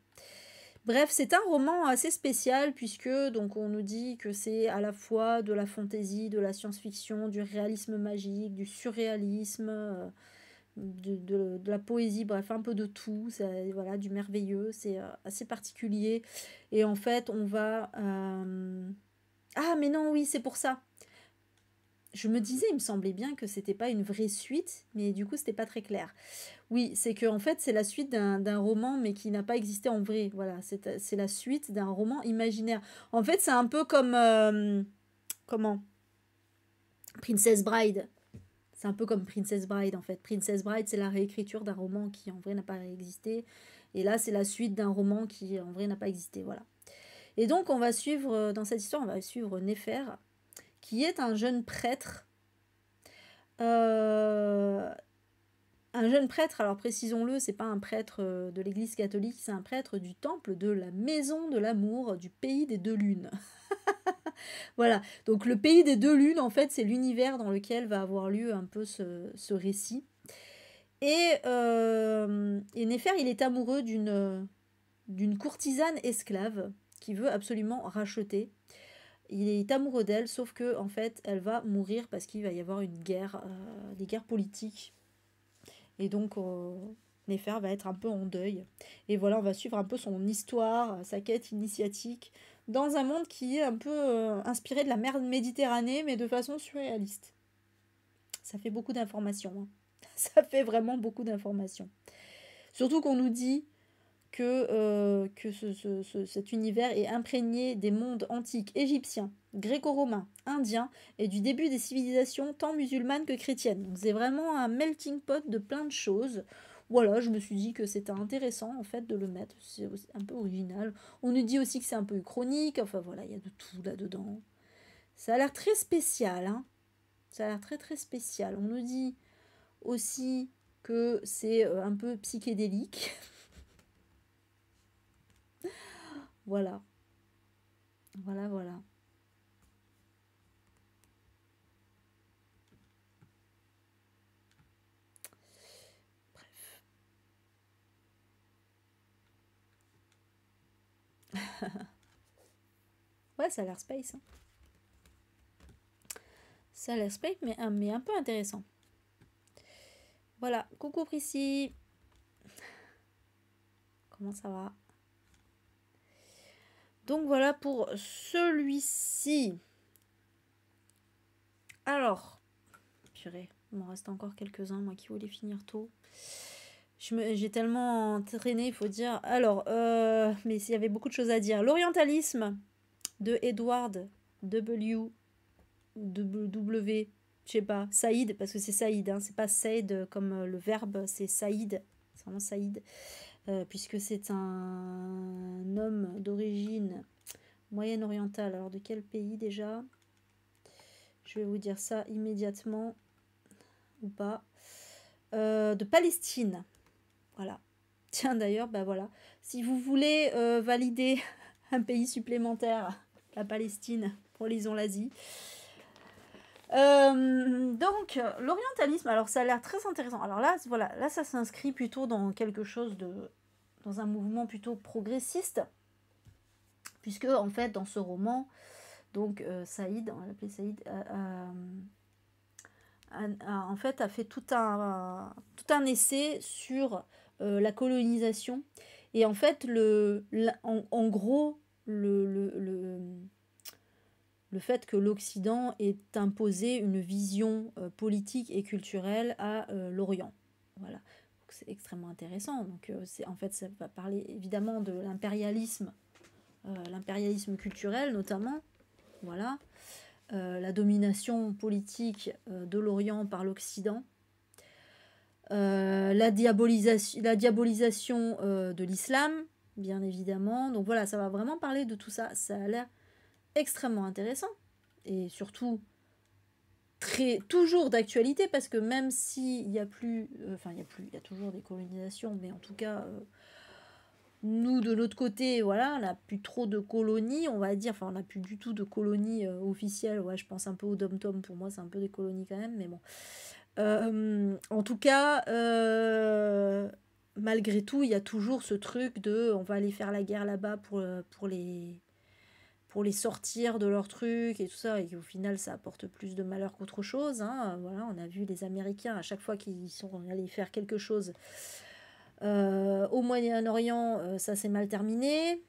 Bref, c'est un roman assez spécial puisque donc on nous dit que c'est à la fois de la fantaisie, de la science-fiction, du réalisme magique, du surréalisme, de la poésie, bref, un peu de tout, voilà, du merveilleux, c'est assez particulier. Et en fait, on va... Ah mais non, oui, c'est pour ça. je me disais, il me semblait bien que c'était pas une vraie suite, mais du coup, c'était pas très clair. Oui, c'est que en fait, c'est la suite d'un roman, mais qui n'a pas existé en vrai. Voilà, c'est la suite d'un roman imaginaire. En fait, c'est un peu comme comment Princess Bride. C'est un peu comme Princess Bride en fait. Princess Bride, c'est la réécriture d'un roman qui en vrai n'a pas existé. Et là, c'est la suite d'un roman qui en vrai n'a pas existé. Voilà. Et donc, on va suivre, dans cette histoire, on va suivre Néfer, qui est un jeune prêtre. Euh, un jeune prêtre, alors précisons-le, c'est pas un prêtre de l'église catholique, c'est un prêtre du temple de la maison de l'amour du pays des deux lunes. Voilà, donc le pays des deux lunes, en fait, c'est l'univers dans lequel va avoir lieu un peu ce récit. Et Néfer, il est amoureux d'une courtisane esclave qui veut absolument racheter. Il est amoureux d'elle, sauf que en fait, elle va mourir parce qu'il va y avoir une guerre, des guerres politiques. Et donc, Néfer va être un peu en deuil. Et voilà, on va suivre un peu son histoire, sa quête initiatique, dans un monde qui est un peu inspiré de la mer Méditerranée, mais de façon surréaliste. Ça fait beaucoup d'informations. Hein. Ça fait vraiment beaucoup d'informations. Surtout qu'on nous dit que cet univers est imprégné des mondes antiques égyptiens, gréco-romains, indiens et du début des civilisations tant musulmanes que chrétiennes. Donc c'est vraiment un melting pot de plein de choses. Voilà, je me suis dit que c'était intéressant en fait de le mettre, c'est un peu original. On nous dit aussi que c'est un peu chronique, enfin voilà, il y a de tout là-dedans. Ça a l'air très spécial, hein. Ça a l'air très très spécial. On nous dit aussi que c'est un peu psychédélique. Voilà, voilà, voilà. Ouais, ça a l'air space. Hein. Ça a l'air space, mais un peu intéressant. Voilà, coucou Prissy. Comment ça va? Donc voilà pour celui-ci. Alors, purée, il m'en reste encore quelques-uns, moi qui voulais finir tôt. J'ai tellement entraîné, il faut dire. Alors, mais il y avait beaucoup de choses à dire. L'orientalisme de Edward W. W. Je sais pas, Saïd, parce que c'est Saïd, hein, c'est pas Saïd comme le verbe, c'est Saïd, c'est vraiment Saïd, puisque c'est un homme d'origine moyenne-orientale. Alors de quel pays déjà? Je vais vous dire ça immédiatement, ou pas. De Palestine, voilà. Tiens d'ailleurs, bah voilà, si vous voulez valider un pays supplémentaire, la Palestine, pour lisons l'Asie. Donc, l'orientalisme, alors ça a l'air très intéressant. Alors là, voilà, là ça s'inscrit plutôt dans quelque chose dans un mouvement plutôt progressiste, puisque en fait dans ce roman, donc Saïd, on va l'appeler Saïd, en fait a fait tout un essai sur la colonisation et en fait en gros le fait que l'Occident ait imposé une vision politique et culturelle à l'Orient. Voilà. C'est extrêmement intéressant. Donc, en fait, ça va parler évidemment de l'impérialisme culturel notamment. Voilà. La domination politique de l'Orient par l'Occident. La diabolisation de l'islam, bien évidemment. Donc voilà, ça va vraiment parler de tout ça. Ça a l'air extrêmement intéressant et surtout toujours d'actualité parce que même s'il n'y a plus, il y a toujours des colonisations, mais en tout cas, nous de l'autre côté, voilà, on n'a plus trop de colonies, on va dire, enfin on n'a plus du tout de colonies officielles. Ouais, je pense un peu aux dom-tom, pour moi c'est un peu des colonies quand même, mais bon. En tout cas, malgré tout, il y a toujours ce truc de on va aller faire la guerre là-bas pour les sortir de leur truc et tout ça, et qu'au final ça apporte plus de malheur qu'autre chose. Hein. Voilà, on a vu les Américains à chaque fois qu'ils sont allés faire quelque chose au Moyen-Orient, ça s'est mal terminé.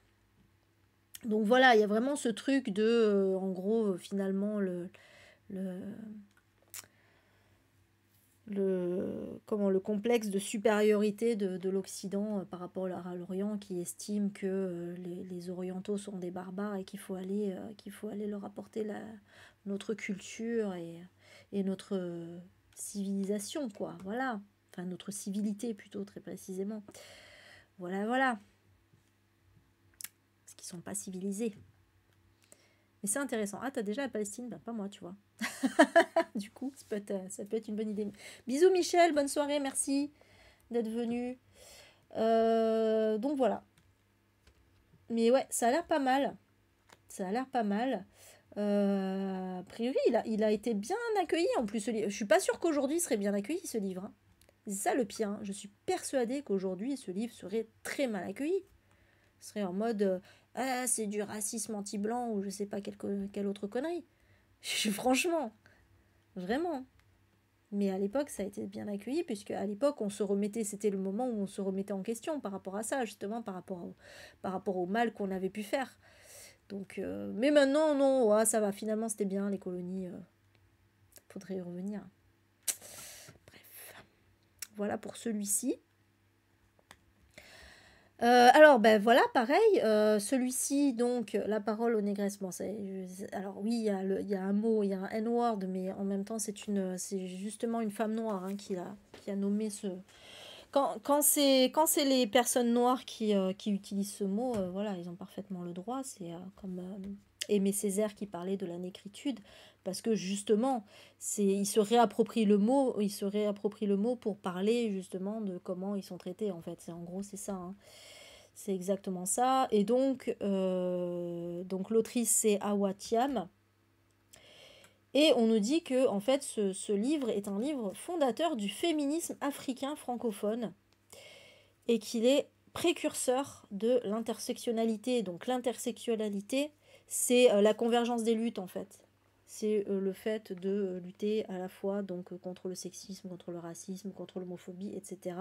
Donc voilà, il y a vraiment ce truc de, en gros, finalement, le le complexe de supériorité de l'Occident par rapport à l'Orient, qui estime que les Orientaux sont des barbares et qu'il faut aller leur apporter notre culture et notre civilisation, quoi. Voilà. Enfin, notre civilité, plutôt, très précisément. Voilà, voilà. Parce qu'ils sont pas civilisés. Mais c'est intéressant. Ah, t'as déjà la Palestine? Bah, pas moi, tu vois. Du coup, ça peut être une bonne idée. Bisous Michel, bonne soirée, merci d'être venu. Donc voilà. Mais ouais, ça a l'air pas mal. Ça a l'air pas mal. A priori, il a été bien accueilli en plus. Je suis pas sûre qu'aujourd'hui il serait bien accueilli ce livre. Hein. C'est ça le pire. Hein. Je suis persuadée qu'aujourd'hui ce livre serait très mal accueilli. Ce serait en mode ah, c'est du racisme anti-blanc ou je sais pas quelle autre connerie. Franchement, vraiment. Mais à l'époque, ça a été bien accueilli, puisque à l'époque, on se remettait, c'était le moment où on se remettait en question par rapport à ça, justement, par rapport au mal qu'on avait pu faire. Donc, mais maintenant, non, ouais, ça va, finalement, c'était bien, les colonies. Faudrait y revenir. Bref, voilà pour celui-ci. Alors, ben voilà, pareil, celui-ci, donc, la parole au négresse. Bon, alors oui, il y a un mot, il y a un N-word, mais en même temps, c'est justement une femme noire hein, qui a nommé ce... Quand c'est les personnes noires qui utilisent ce mot, voilà, ils ont parfaitement le droit. C'est comme Aimé Césaire qui parlait de la négritude, parce que justement, il se réapproprie le mot pour parler justement de comment ils sont traités, en fait. En gros, c'est ça, hein. C'est exactement ça. Et donc l'autrice, c'est Awa Thiam. Et on nous dit que en fait, ce livre est un livre fondateur du féminisme africain francophone et qu'il est précurseur de l'intersectionnalité. Donc l'intersectionnalité, c'est la convergence des luttes en fait. C'est le fait de lutter à la fois donc contre le sexisme, contre le racisme, contre l'homophobie, etc.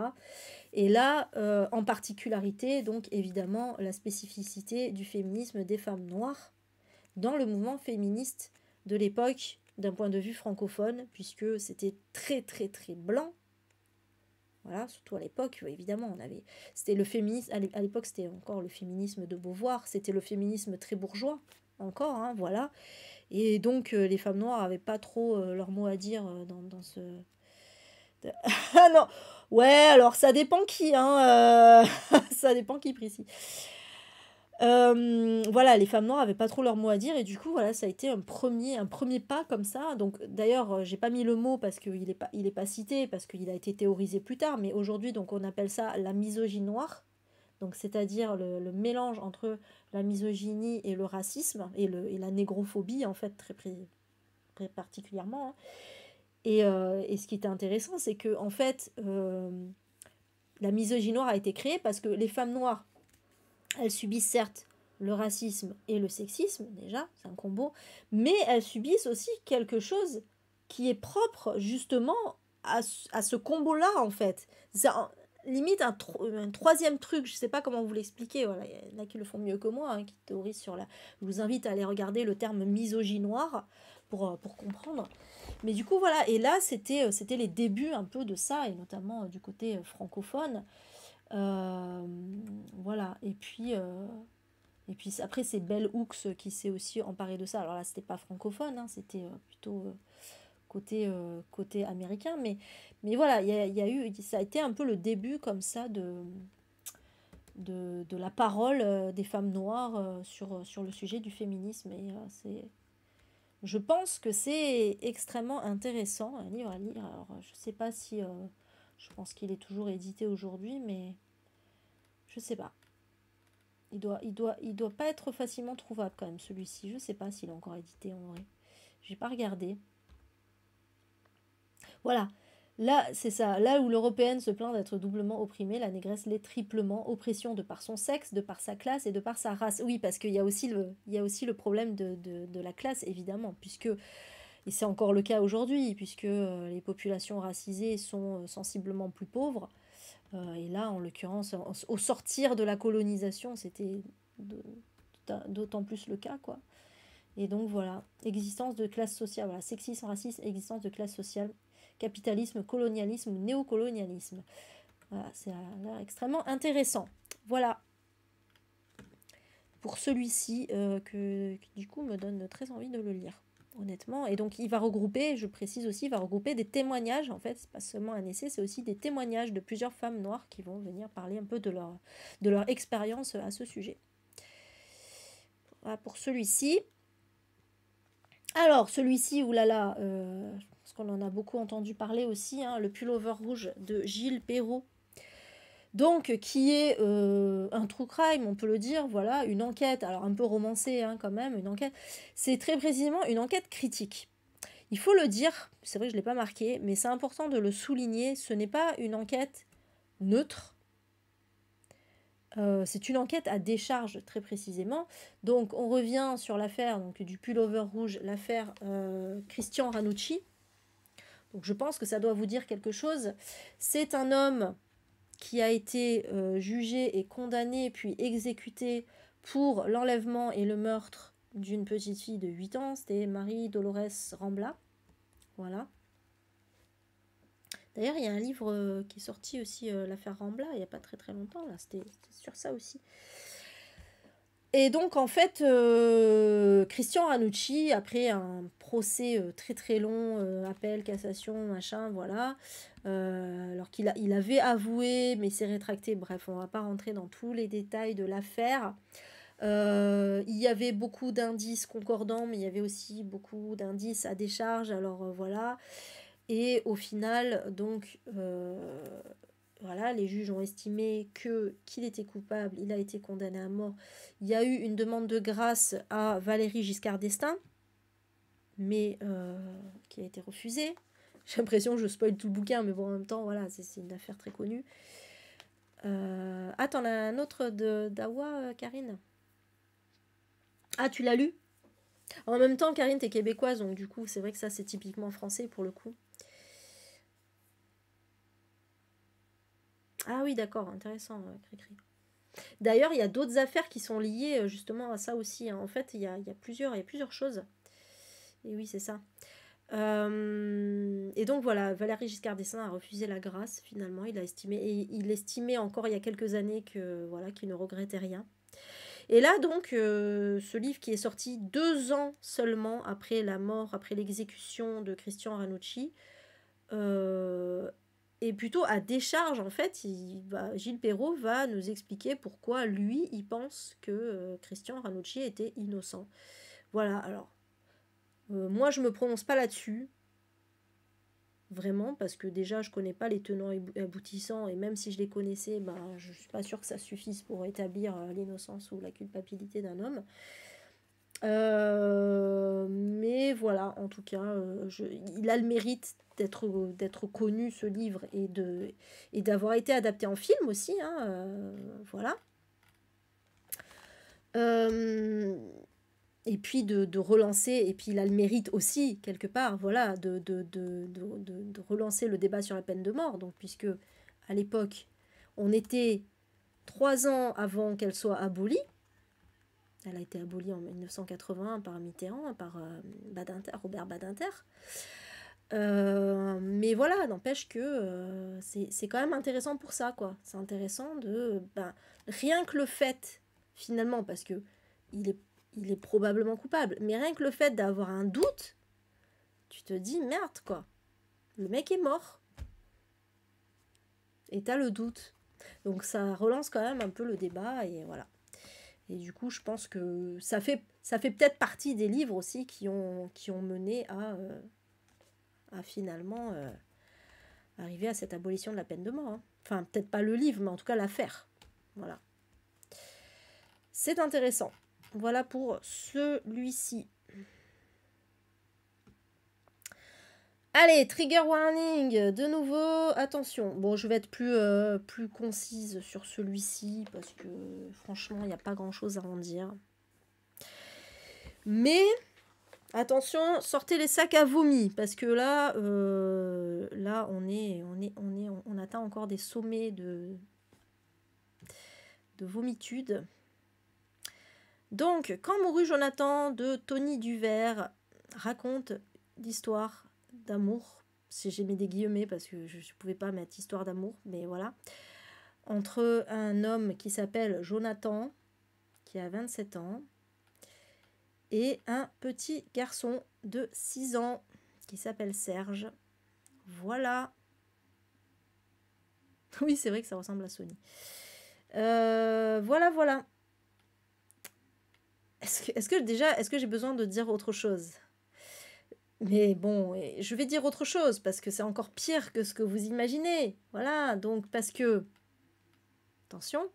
Et là, en particularité, donc évidemment, la spécificité du féminisme des femmes noires dans le mouvement féministe de l'époque d'un point de vue francophone, puisque c'était très très très blanc. Voilà, surtout à l'époque, évidemment, c'était le féminisme, à l'époque c'était encore le féminisme de Beauvoir, c'était le féminisme très bourgeois, encore, hein, voilà. Et donc les femmes noires n'avaient pas trop leur mot à dire dans ce... Ah non, ouais, alors ça dépend qui, hein, ça dépend qui précis. Voilà, les femmes noires avaient pas trop leur mot à dire et du coup, voilà, ça a été un premier pas comme ça. Donc d'ailleurs, j'ai pas mis le mot parce qu'il est pas cité, parce qu'il a été théorisé plus tard, mais aujourd'hui, donc on appelle ça la misogynie noire. Donc c'est-à-dire le mélange entre la misogynie et le racisme et la négrophobie, en fait, très particulièrement. Hein. Et ce qui était intéressant, c'est que en fait, la misogynie noire a été créée parce que les femmes noires, elles subissent certes le racisme et le sexisme, déjà, c'est un combo, mais elles subissent aussi quelque chose qui est propre justement à ce combo-là, en fait. C'est limite un troisième truc, je sais pas comment vous l'expliquer, voilà, il y en a qui le font mieux que moi, hein, qui théorisent sur la... Je vous invite à aller regarder le terme misogynie noire pour comprendre. Mais du coup, voilà, et là, c'était les débuts un peu de ça, et notamment du côté francophone. Euh, voilà, et puis après, c'est Bell Hooks qui s'est aussi emparé de ça. Alors là, c'était pas francophone, hein, c'était plutôt côté américain. Mais voilà, ça a été un peu le début comme ça de la parole des femmes noires sur le sujet du féminisme. Et je pense que c'est extrêmement intéressant, un livre à lire. Alors, je sais pas si... je pense qu'il est toujours édité aujourd'hui, mais je sais pas. Il doit pas être facilement trouvable quand même celui-ci. Je sais pas s'il est encore édité en vrai. J'ai pas regardé. Voilà. Là, c'est ça. Là où l'européenne se plaint d'être doublement opprimée, la négresse l'est triplement. Oppression de par son sexe, de par sa classe et de par sa race. Oui, parce qu'il y a aussi le problème de la classe, évidemment, puisque, et c'est encore le cas aujourd'hui, puisque les populations racisées sont sensiblement plus pauvres. Et là, en l'occurrence, au sortir de la colonisation, c'était d'autant plus le cas, quoi. Et donc voilà, existence de classe sociale, voilà, sexisme, racisme, existence de classe sociale capitalisme, colonialisme ou néocolonialisme. Voilà, c'est là extrêmement intéressant. Voilà. Pour celui-ci, qui du coup me donne très envie de le lire, honnêtement. Et donc il va regrouper, je précise aussi, il va regrouper des témoignages, en fait, c'est pas seulement un essai, c'est aussi des témoignages de plusieurs femmes noires qui vont venir parler un peu de leur expérience à ce sujet. Voilà pour celui-ci. Alors, celui-ci, oulala, parce qu'on en a beaucoup entendu parler aussi, hein, Le Pullover Rouge de Gilles Perrault. Donc, qui est un true crime, on peut le dire, voilà, une enquête, alors un peu romancée hein, quand même, une enquête, c'est très précisément une enquête critique. Il faut le dire, c'est vrai que je ne l'ai pas marqué, mais c'est important de le souligner, ce n'est pas une enquête neutre, c'est une enquête à décharge très précisément. Donc on revient sur l'affaire du pullover rouge, l'affaire Christian Ranucci. Donc je pense que ça doit vous dire quelque chose. C'est un homme qui a été jugé et condamné puis exécuté pour l'enlèvement et le meurtre d'une petite fille de 8 ans. C'était Marie Dolores Rambla. Voilà. D'ailleurs, il y a un livre qui est sorti aussi, l'affaire Rambla, il n'y a pas très très longtemps. Là, c'était sur ça aussi. Et donc, en fait, Christian Ranucci, après un procès très très long, appel, cassation, machin, voilà, alors il avait avoué, mais s'est rétracté, bref, on ne va pas rentrer dans tous les détails de l'affaire. Il y avait beaucoup d'indices concordants, mais il y avait aussi beaucoup d'indices à décharge, alors voilà. Et au final, donc, voilà, les juges ont estimé qu'il était coupable, il a été condamné à mort. Il y a eu une demande de grâce à Valéry Giscard d'Estaing, mais qui a été refusée. J'ai l'impression que je spoil tout le bouquin, mais bon, en même temps, voilà, c'est une affaire très connue. Ah, t'en as un autre d'Awa, Karine? Ah, tu l'as lu? En même temps, Karine, t'es québécoise, donc du coup, c'est vrai que ça, c'est typiquement français pour le coup. Ah oui, d'accord, intéressant, Cricri. D'ailleurs, il y a d'autres affaires qui sont liées justement à ça aussi, hein. En fait, il y a plusieurs choses. Et oui, c'est ça. Et donc voilà, Valéry Giscard d'Estaing a refusé la grâce finalement. Il estimait encore il y a quelques années que voilà, qu'il ne regrettait rien. Et là donc, ce livre qui est sorti 2 ans seulement après la mort, après l'exécution de Christian Ranucci, et plutôt à décharge en fait, Gilles Perrault va nous expliquer pourquoi lui il pense que Christian Ranucci était innocent. Voilà, alors moi je me prononce pas là-dessus, vraiment, parce que déjà je connais pas les tenants et aboutissants, et même si je les connaissais, ben, je suis pas sûre que ça suffise pour établir l'innocence ou la culpabilité d'un homme. Mais voilà, en tout cas, il a le mérite d'être connu, ce livre, et d'avoir été adapté en film aussi, hein, voilà. Et puis de relancer, et puis il a le mérite aussi, quelque part, voilà, de relancer le débat sur la peine de mort, donc puisque à l'époque, on était 3 ans avant qu'elle soit abolie. Elle a été abolie en 1981 par Mitterrand, par Robert Badinter. Mais voilà, n'empêche que c'est quand même intéressant pour ça, quoi. C'est intéressant rien que le fait, finalement, parce que il est probablement coupable, mais rien que le fait d'avoir un doute, tu te dis, merde, quoi. Le mec est mort. Et t'as le doute. Donc ça relance quand même un peu le débat, et voilà. Et du coup, je pense que ça fait peut-être partie des livres aussi qui ont mené à finalement arriver à cette abolition de la peine de mort, hein. Enfin, peut-être pas le livre, mais en tout cas l'affaire. Voilà. C'est intéressant. Voilà pour celui-ci. Allez, trigger warning, de nouveau, attention. Bon, je vais être plus concise sur celui-ci, parce que franchement, il n'y a pas grand-chose à en dire. Mais, attention, sortez les sacs à vomi, parce que là, on atteint encore des sommets de vomitude. Donc, Quand mourut Jonathan de Tony Duvert raconte l'histoire d'amour Si j'ai mis des guillemets parce que je ne pouvais pas mettre histoire d'amour, mais voilà. Entre un homme qui s'appelle Jonathan, qui a 27 ans, et un petit garçon de 6 ans qui s'appelle Serge. Voilà. Oui, c'est vrai que ça ressemble à Sony. Voilà, voilà. Est-ce que j'ai besoin de dire autre chose? Mais bon, je vais dire autre chose parce que c'est encore pire que ce que vous imaginez. Voilà, donc parce que, attention,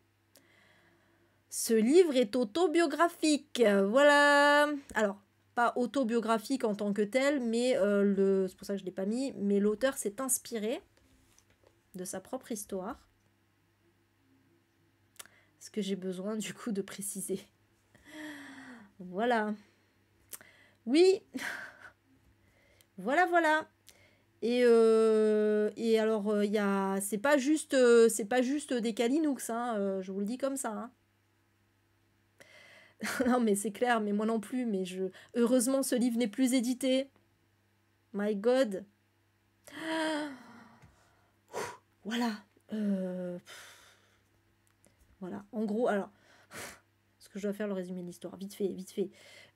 ce livre est autobiographique. Voilà. Alors, pas autobiographique en tant que tel, mais c'est pour ça que je ne l'ai pas mis, mais l'auteur s'est inspiré de sa propre histoire. Est-ce que j'ai besoin du coup de préciser? Voilà. Oui. Voilà, voilà. Et alors, c'est pas juste des Kalinux, hein, je vous le dis comme ça. Hein. Non, mais c'est clair, mais moi non plus. Mais heureusement, ce livre n'est plus édité. My God. Voilà. Voilà. En gros, alors, est-ce que je dois faire le résumé de l'histoire? Vite fait, vite fait.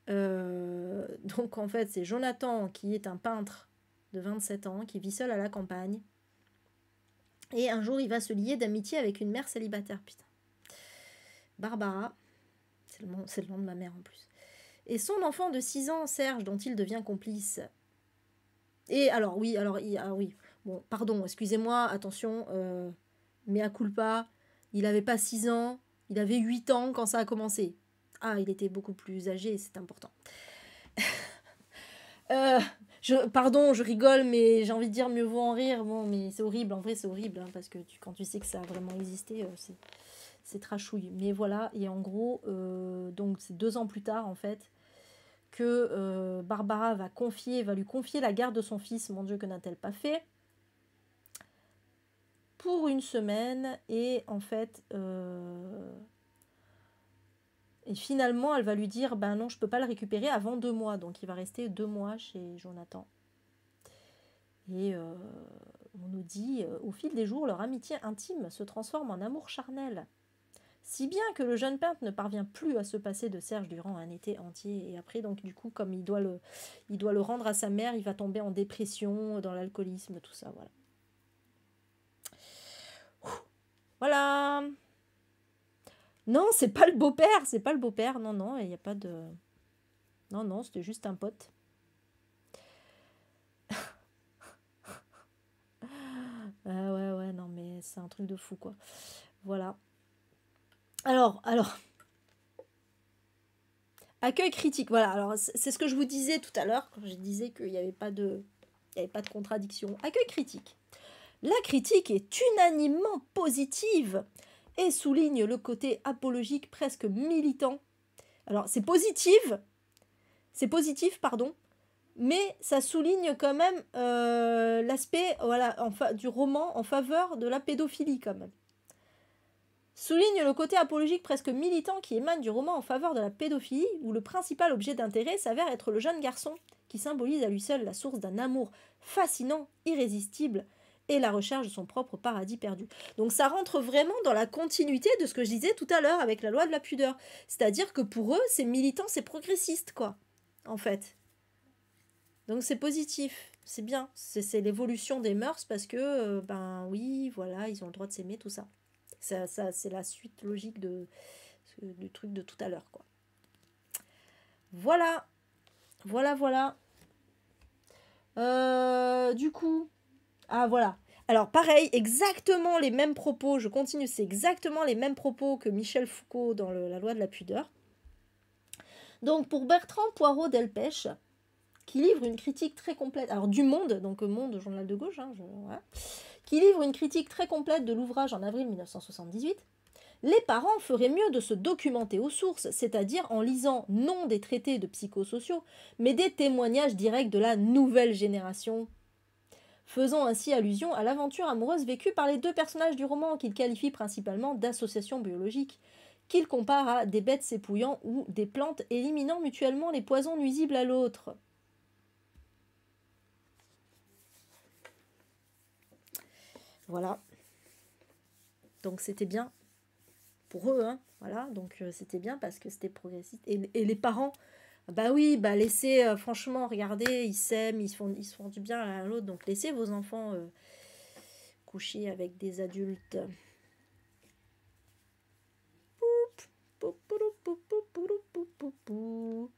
Donc, en fait, c'est Jonathan qui est un peintre de 27 ans, qui vit seul à la campagne. Et un jour, il va se lier d'amitié avec une mère célibataire. Putain. Barbara. C'est le nom de ma mère en plus. Et son enfant de 6 ans, Serge, dont il devient complice. Et alors, oui, bon, pardon, excusez-moi, attention, mea culpa, il n'avait pas 6 ans, il avait 8 ans quand ça a commencé. Ah, il était beaucoup plus âgé, c'est important. Pardon, je rigole, mais j'ai envie de dire mieux vaut en rire. Bon, mais c'est horrible, en vrai, c'est horrible, hein, parce que quand tu sais que ça a vraiment existé, c'est trashouille. Mais voilà, et en gros, donc c'est 2 ans plus tard, en fait, que Barbara va lui confier la garde de son fils, mon Dieu, que n'a-t-elle pas fait, pour une semaine, et en fait, et finalement, elle va lui dire, ben non, je peux pas le récupérer avant 2 mois, donc il va rester 2 mois chez Jonathan. Et on nous dit, au fil des jours, leur amitié intime se transforme en amour charnel. Si bien que le jeune peintre ne parvient plus à se passer de Serge durant un été entier. Et après, donc, du coup, comme il doit le rendre à sa mère, il va tomber en dépression, dans l'alcoolisme, tout ça, voilà. Voilà. Non, c'est pas le beau-père, non, non, il n'y a pas de... Non, non, c'était juste un pote. Ouais, non, mais c'est un truc de fou, quoi. Voilà. Alors, accueil critique, voilà, alors c'est ce que je vous disais tout à l'heure, quand je disais qu'il n'y avait pas de contradiction. Accueil critique. La critique est unanimement positive et souligne le côté apologique presque militant. Alors, c'est positif, pardon, mais ça souligne quand même l'aspect du roman en faveur de la pédophilie, quand même. Souligne le côté apologique presque militant qui émane du roman en faveur de la pédophilie, où le principal objet d'intérêt s'avère être le jeune garçon, qui symbolise à lui seul la source d'un amour fascinant, irrésistible, et la recherche de son propre paradis perdu. Donc ça rentre vraiment dans la continuité de ce que je disais tout à l'heure avec la loi de la pudeur. C'est-à-dire que pour eux, c'est militant, c'est progressiste, quoi, en fait. Donc c'est positif, c'est bien, c'est l'évolution des mœurs parce que, ben oui, voilà, ils ont le droit de s'aimer, tout ça. Ça c'est la suite logique du truc de tout à l'heure, quoi. Voilà. Du coup, voilà. Alors pareil, exactement les mêmes propos, je continue, c'est exactement les mêmes propos que Michel Foucault dans la loi de la pudeur. Donc pour Bertrand Poirot Delpech, qui livre une critique très complète, alors du Monde, donc Monde, journal de gauche, voilà, qui livre une critique très complète de l'ouvrage en avril 1978, les parents feraient mieux de se documenter aux sources, c'est-à-dire en lisant non des traités de psychosociaux, mais des témoignages directs de la nouvelle génération, faisant ainsi allusion à l'aventure amoureuse vécue par les 2 personnages du roman, qu'il qualifie principalement d'associations biologiques, qu'il compare à des bêtes s'épouillant ou des plantes éliminant mutuellement les poisons nuisibles à l'autre. Voilà. Donc c'était bien pour eux, hein. Voilà, donc c'était bien parce que c'était progressiste. Et les parents, bah oui, bah laissez, franchement, regardez, ils s'aiment, ils se font du bien l'un à l'autre. Donc laissez vos enfants coucher avec des adultes. Pou, pou, pou, pou, pou, pou, pou, pou.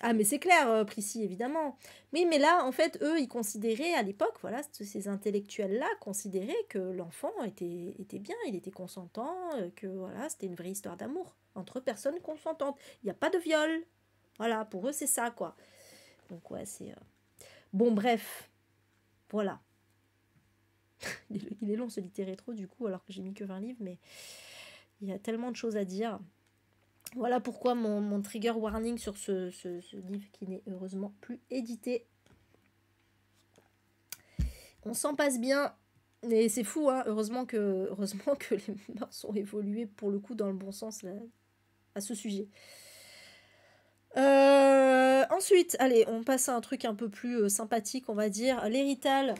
Ah, mais c'est clair, Prissy, évidemment. Oui, mais là, en fait, eux, ils considéraient, à l'époque, voilà, ces intellectuels-là considéraient que l'enfant était bien, il était consentant, que voilà, c'était une vraie histoire d'amour entre personnes consentantes. Il n'y a pas de viol. Voilà, pour eux, c'est ça, quoi. Donc, ouais, c'est... Bon, bref, voilà. Il est long, ce littéraire rétro, du coup, alors que j'ai mis que 20 livres, mais il y a tellement de choses à dire. Voilà pourquoi mon trigger warning sur ce livre qui n'est heureusement plus édité. On s'en passe bien. Et c'est fou, hein, heureusement que les mœurs ont évolué pour le coup dans le bon sens là, à ce sujet. Ensuite, allez, on passe à un truc un peu plus sympathique, on va dire. L'héritage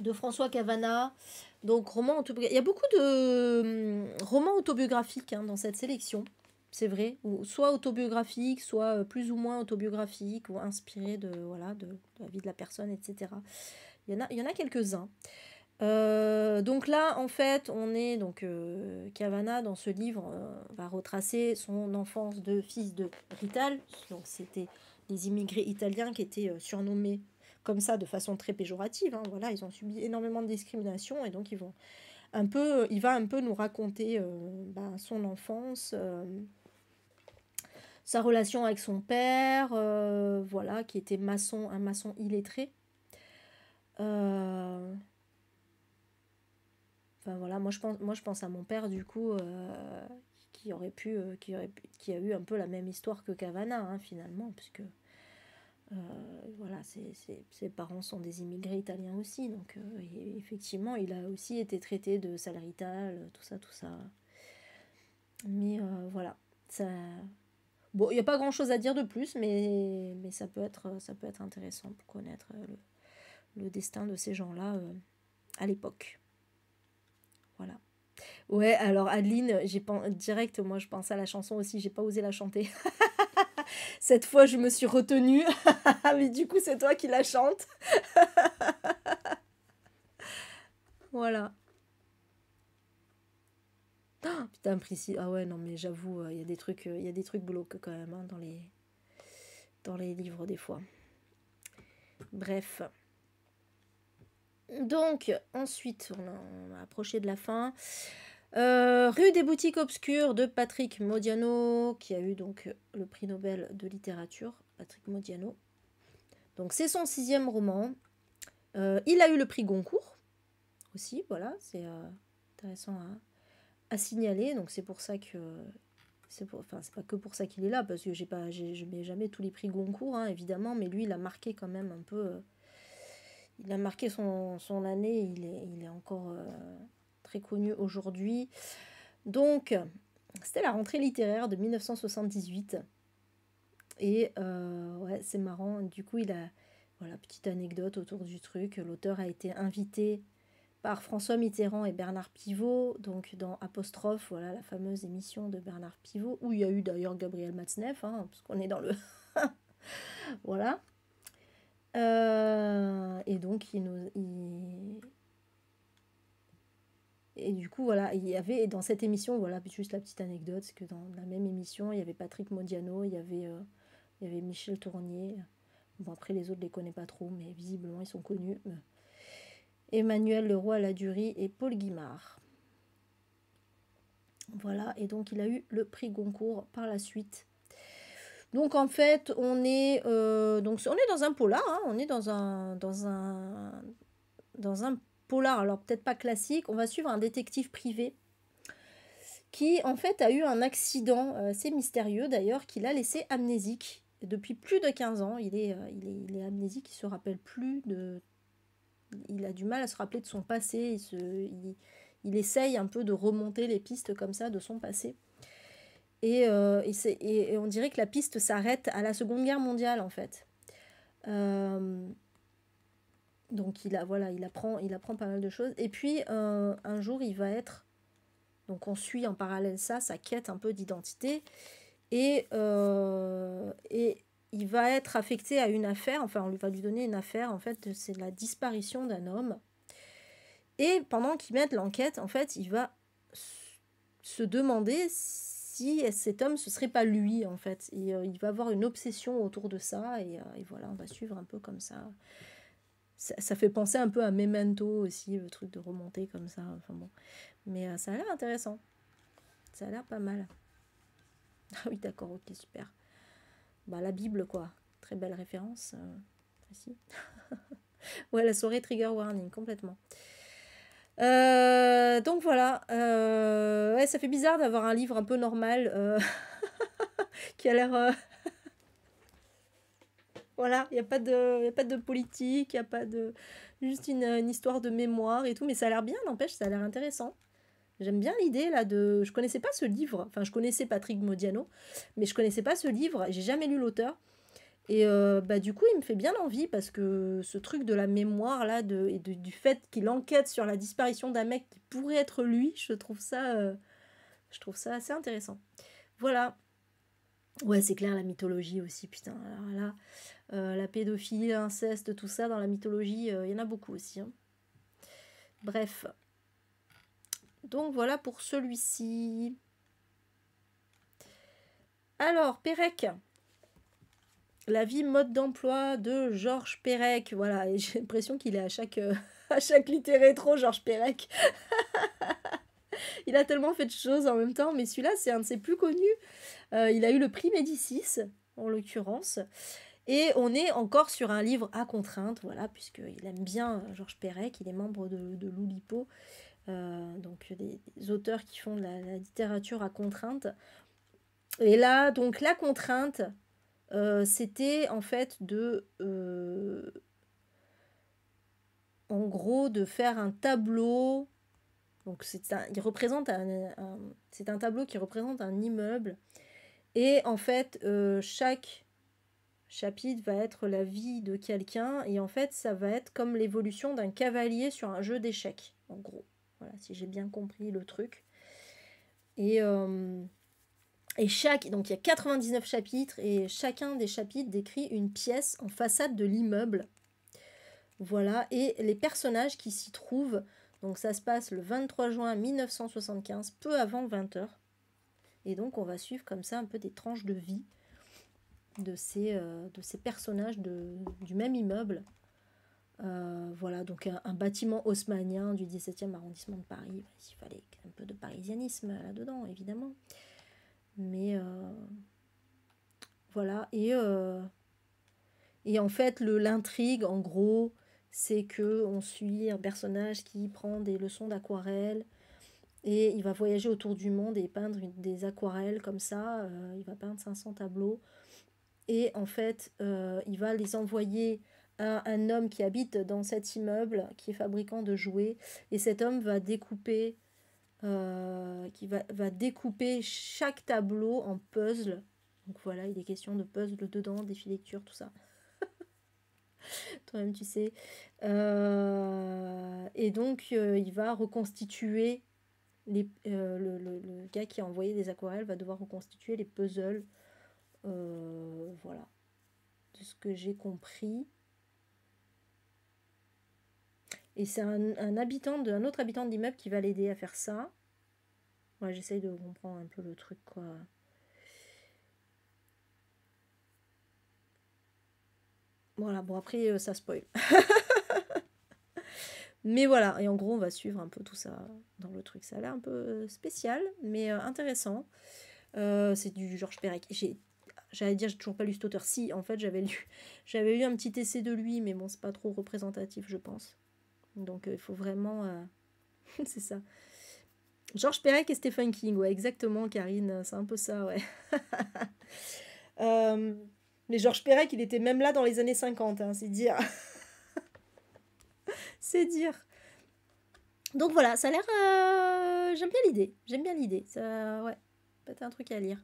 de François Cavana. Donc, roman autobiographique. Il y a beaucoup de romans autobiographiques dans cette sélection. C'est vrai, ou soit autobiographique, soit plus ou moins autobiographique, ou inspiré de la vie de la personne, etc. Il y en a quelques-uns. Donc là, en fait, on est donc Cavana dans ce livre va retracer son enfance de fils de Rital. Donc c'était des immigrés italiens qui étaient surnommés comme ça de façon très péjorative. Voilà, ils ont subi énormément de discrimination et donc il va un peu nous raconter son enfance. Sa relation avec son père, voilà, qui était un maçon illettré. Enfin voilà, moi je pense à mon père du coup, qui a eu un peu la même histoire que Cavana finalement, puisque voilà, ses parents sont des immigrés italiens aussi, donc effectivement il a aussi été traité de salarital, tout ça. Mais voilà, ça. Bon, il n'y a pas grand-chose à dire de plus, mais ça peut être intéressant pour connaître le destin de ces gens-là à l'époque. Voilà. Ouais, alors Adeline, direct, moi je pense à la chanson aussi, j'ai pas osé la chanter. Cette fois, je me suis retenue, mais du coup, c'est toi qui la chantes. Voilà. Oh, putain, Priscille. Ah ouais, non, mais j'avoue, il y a des trucs glauques quand même dans les livres des fois. Bref. Donc, ensuite, on a approché de la fin. Rue des boutiques obscures de Patrick Modiano, qui a eu donc le prix Nobel de littérature. Patrick Modiano. Donc, c'est son 6e roman. Il a eu le prix Goncourt aussi, voilà, c'est intéressant à signaler. Donc, c'est pour ça que... c'est pas que pour ça qu'il est là, parce que je mets jamais tous les prix Goncourt, évidemment, mais lui, il a marqué quand même un peu... il a marqué son année, il est encore très connu aujourd'hui. Donc, c'était la rentrée littéraire de 1978. Et ouais, c'est marrant. Du coup, voilà, petite anecdote autour du truc. L'auteur a été invité par François Mitterrand et Bernard Pivot, donc dans Apostrophe, voilà, la fameuse émission de Bernard Pivot, où il y a eu d'ailleurs Gabriel Matzneff, parce qu'on est dans le... voilà. Et donc, et du coup, voilà, il y avait dans cette émission, voilà, juste la petite anecdote, c'est que dans la même émission, il y avait Patrick Modiano, il y avait Michel Tournier. Bon, après, les autres, je les connais pas trop, mais visiblement, ils sont connus. Emmanuel Leroy-Ladurie et Paul Guimard. Voilà, et donc, il a eu le prix Goncourt par la suite. Donc en fait, on est dans un polar, on est dans un polar, alors peut-être pas classique. On va suivre un détective privé qui en fait a eu un accident assez mystérieux d'ailleurs, qui l'a laissé amnésique depuis plus de 15 ans. Il est amnésique, il se rappelle plus il a du mal à se rappeler de son passé. Il essaye un peu de remonter les pistes comme ça de son passé. Et on dirait que la piste s'arrête à la Seconde Guerre mondiale, en fait. Donc voilà, il apprend pas mal de choses. Et puis un jour, il va être... Donc on suit en parallèle ça, sa quête un peu d'identité. Et il va être affecté à une affaire, enfin on va lui donner une affaire, en fait, c'est la disparition d'un homme. Et pendant qu'il mène l'enquête, en fait, il va se demander si cet homme, ce serait pas lui, en fait. Et il va avoir une obsession autour de ça, et voilà, on va suivre un peu comme ça. Ça fait penser un peu à Memento aussi, le truc de remonter comme ça, enfin bon. Mais ça a l'air intéressant. Ça a l'air pas mal. Ah oui, d'accord, ok, super. Bah, la Bible, quoi. Très belle référence. Ici. Ouais, la soirée trigger warning, complètement. Donc voilà. Ouais, ça fait bizarre d'avoir un livre un peu normal qui a l'air... Voilà, il n'y a pas de politique, il n'y a pas de... Juste une histoire de mémoire et tout. Mais ça a l'air bien, n'empêche, ça a l'air intéressant. J'aime bien l'idée là de... Je connaissais pas ce livre. Enfin, je connaissais Patrick Modiano, mais je connaissais pas ce livre. J'ai jamais lu l'auteur. Et bah, du coup, il me fait bien envie parce que ce truc de la mémoire là, du fait qu'il enquête sur la disparition d'un mec qui pourrait être lui, je trouve ça assez intéressant. Voilà. Ouais, c'est clair, la mythologie aussi, putain. Alors là, la pédophilie, l'inceste, tout ça dans la mythologie, il y en a beaucoup aussi. Hein. Bref. Donc voilà pour celui-ci. Alors, Pérec. La vie mode d'emploi de Georges Perec. Voilà, et j'ai l'impression qu'il est à chaque litté rétro, Georges Perec. Il a tellement fait de choses en même temps, mais celui-là, c'est un de ses plus connus. Il a eu le prix Médicis, en l'occurrence. Et on est encore sur un livre à contrainte, voilà, puisqu'il aime bien Georges Perec, il est membre de l'Oulipo, donc des auteurs qui font de la littérature à contrainte. Et là, donc la contrainte, c'était en fait en gros, de faire un tableau. Donc c'est un tableau qui représente un immeuble. Et en fait, chaque chapitre va être la vie de quelqu'un. Et en fait, ça va être comme l'évolution d'un cavalier sur un jeu d'échecs, en gros. Voilà, si j'ai bien compris le truc. Et donc il y a 99 chapitres et chacun des chapitres décrit une pièce en façade de l'immeuble. Voilà, et les personnages qui s'y trouvent, donc ça se passe le 23 juin 1975, peu avant 20h. Et donc on va suivre comme ça un peu des tranches de vie de ces personnages du même immeuble. Voilà, donc un bâtiment haussmannien du 17e arrondissement de Paris. Il fallait un peu de parisianisme là-dedans, évidemment. Mais voilà, et en fait, l'intrigue, en gros, c'est que on suit un personnage qui prend des leçons d'aquarelle et il va voyager autour du monde et peindre des aquarelles comme ça. Il va peindre 500 tableaux. Et en fait, il va les envoyer à un homme qui habite dans cet immeuble, qui est fabricant de jouets. Et cet homme va découper, va découper chaque tableau en puzzle. Donc voilà, il est question de puzzle dedans, des filatures, tout ça. Toi-même, tu sais. Et donc, il va reconstituer le gars qui a envoyé des aquarelles va devoir reconstituer les puzzles. Voilà. De ce que j'ai compris. Et c'est un autre habitant de l'immeuble qui va l'aider à faire ça. Ouais, j'essaye de comprendre un peu le truc, quoi. Voilà, bon après, ça spoil. Mais voilà, et en gros, on va suivre un peu tout ça dans le truc. Ça a l'air un peu spécial, mais intéressant. C'est du Georges Perec. J'allais dire, j'ai toujours pas lu cet auteur. Si, en fait, j'avais lu un petit essai de lui, mais bon, c'est pas trop représentatif, je pense. Donc, il faut vraiment... c'est ça. Georges Perec et Stephen King, ouais, exactement, Karine, c'est un peu ça, ouais. Mais Georges Perec, il était même là dans les années 50, hein, c'est dire. C'est dire. Donc voilà, ça a l'air... J'aime bien l'idée. Ça, ouais, peut-être un truc à lire.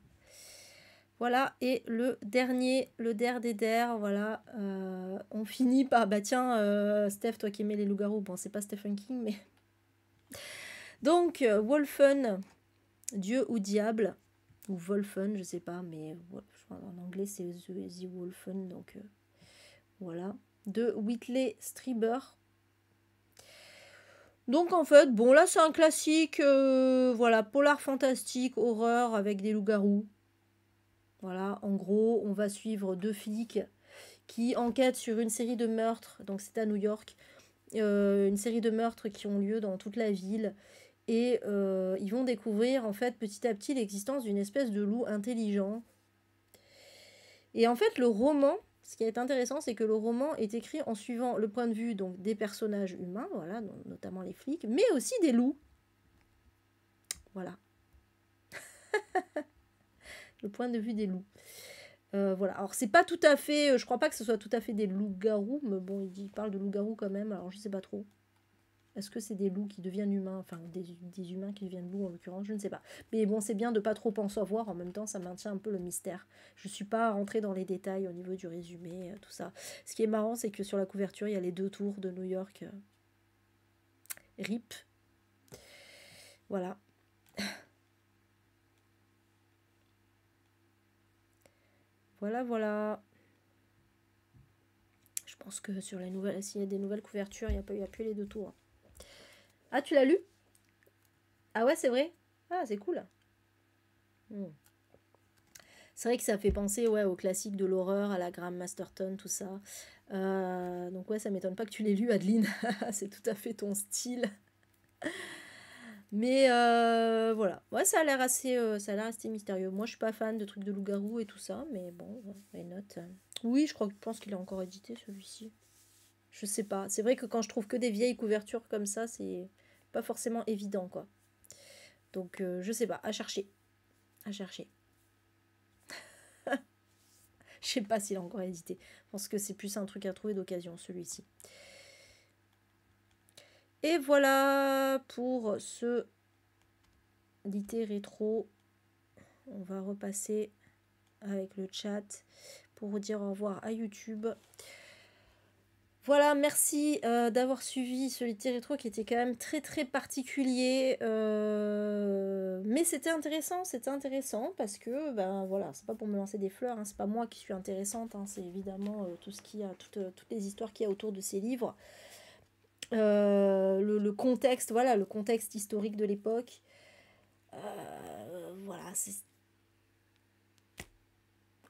Voilà, et le dernier, le der des der, voilà, on finit par, bah tiens, Steph, toi qui aimais les loups-garous, bon, c'est pas Stephen King, mais... Donc, Wolfen, Dieu ou diable, ou Wolfen, je sais pas, mais je crois en anglais c'est The Wolfen, donc voilà, de Whitley Strieber. Donc en fait, bon là c'est un classique, voilà, polar fantastique, horreur avec des loups-garous. Voilà, en gros, on va suivre deux flics qui enquêtent sur une série de meurtres, donc c'est à New York, une série de meurtres qui ont lieu dans toute la ville, et ils vont découvrir en fait petit à petit l'existence d'une espèce de loup intelligent. Et en fait, le roman, ce qui est intéressant, c'est que le roman est écrit en suivant le point de vue donc des personnages humains, voilà, notamment les flics, mais aussi des loups. Voilà. Le point de vue des loups. Voilà. Alors c'est pas tout à fait, je crois pas que ce soit tout à fait des loups-garous, mais bon, il parle de loups-garous quand même, alors je sais pas trop. Est-ce que c'est des loups qui deviennent humains, enfin des humains qui deviennent loups en l'occurrence, je ne sais pas. Mais bon, c'est bien de pas trop en savoir, en même temps ça maintient un peu le mystère. Je suis pas rentrée dans les détails au niveau du résumé, tout ça. Ce qui est marrant, c'est que sur la couverture, il y a les deux tours de New York. RIP. Voilà. Voilà, voilà. Je pense que sur les nouvelles, s'il y a des nouvelles couvertures, il n'y a plus les deux tours. Ah, tu l'as lu? Ah ouais, c'est vrai? Ah, c'est cool. C'est vrai que ça fait penser ouais, au classique de l'horreur, à la Graham Masterton, tout ça. Donc ouais, ça m'étonne pas que tu l'aies lu, Adeline. C'est tout à fait ton style. Mais voilà, ouais, ça a l'air assez mystérieux. Moi, je suis pas fan de trucs de loup-garou et tout ça, mais bon, why not. Oui, je pense qu'il est encore édité celui-ci. Je sais pas. C'est vrai que quand je trouve que des vieilles couvertures comme ça, c'est pas forcément évident, quoi. Donc, je sais pas. À chercher. À chercher. Je sais pas s'il est encore édité. Je pense que c'est plus un truc à trouver d'occasion, celui-ci. Et voilà pour ce litté rétro. On va repasser avec le chat pour vous dire au revoir à YouTube. Voilà, merci d'avoir suivi ce litté rétro qui était quand même très très particulier. Mais c'était intéressant parce que, ben voilà, c'est pas pour me lancer des fleurs, hein, c'est pas moi qui suis intéressante, hein, c'est évidemment tout ce qu'il y a, toutes les histoires qu'il y a autour de ces livres. Le contexte, voilà, le contexte historique de l'époque. Voilà,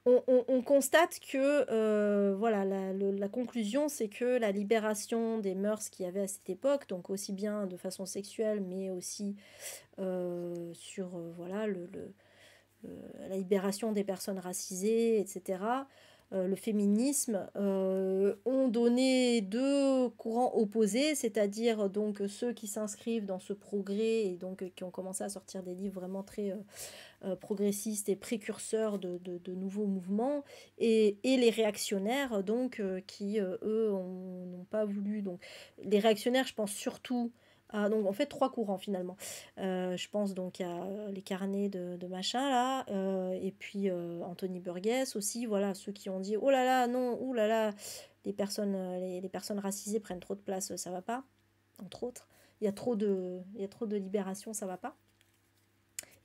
on constate que voilà, la conclusion, c'est que la libération des mœurs qu'il y avait à cette époque, donc aussi bien de façon sexuelle, mais aussi sur voilà, la libération des personnes racisées, etc., le féminisme, ont donné deux courants opposés, c'est-à-dire donc ceux qui s'inscrivent dans ce progrès et donc qui ont commencé à sortir des livres vraiment très progressistes et précurseurs de nouveaux mouvements, et les réactionnaires donc qui eux n'ont pas voulu. Donc les réactionnaires, je pense surtout donc en fait trois courants finalement. Je pense donc à les carnets de machin là, et puis Anthony Burgess aussi, voilà, ceux qui ont dit oh là là non, ouh là là, les personnes racisées prennent trop de place, ça va pas, entre autres. Il y a trop de libération, ça va pas.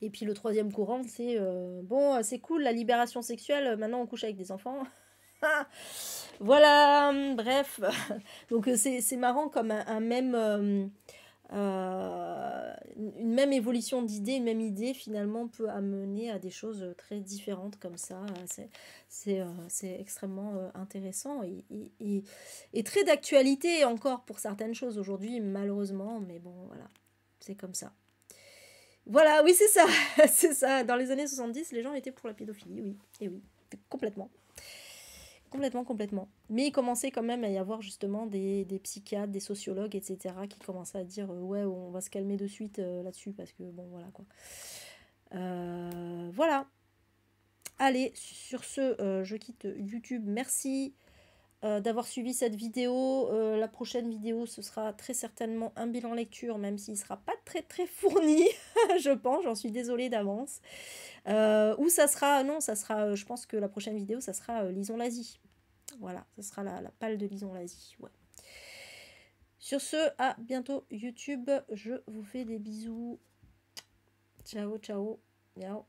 Et puis le troisième courant, c'est bon, c'est cool la libération sexuelle, maintenant on couche avec des enfants. Voilà, bref. Donc c'est marrant comme un même une même évolution d'idées, une même idée finalement peut amener à des choses très différentes comme ça. C'est extrêmement intéressant et très d'actualité encore pour certaines choses aujourd'hui, malheureusement, mais bon, voilà, c'est comme ça. Voilà, oui, c'est ça, c'est ça. Dans les années 70, les gens étaient pour la pédophilie, oui, et oui, complètement. Complètement. Mais il commençait quand même à y avoir justement des psychiatres, des sociologues, etc. qui commençaient à dire ouais, on va se calmer de suite là-dessus parce que bon, voilà quoi. Voilà. Allez, sur ce, je quitte YouTube. Merci d'avoir suivi cette vidéo. La prochaine vidéo, ce sera très certainement un bilan lecture, même s'il ne sera pas très très fourni, je pense, j'en suis désolée d'avance. Ou ça sera, non, ça sera, je pense que la prochaine vidéo, ça sera Lison l'Asie. Voilà, ça sera la palle de Lison l'Asie, ouais. Sur ce, à bientôt YouTube, je vous fais des bisous. Ciao, ciao, ciao.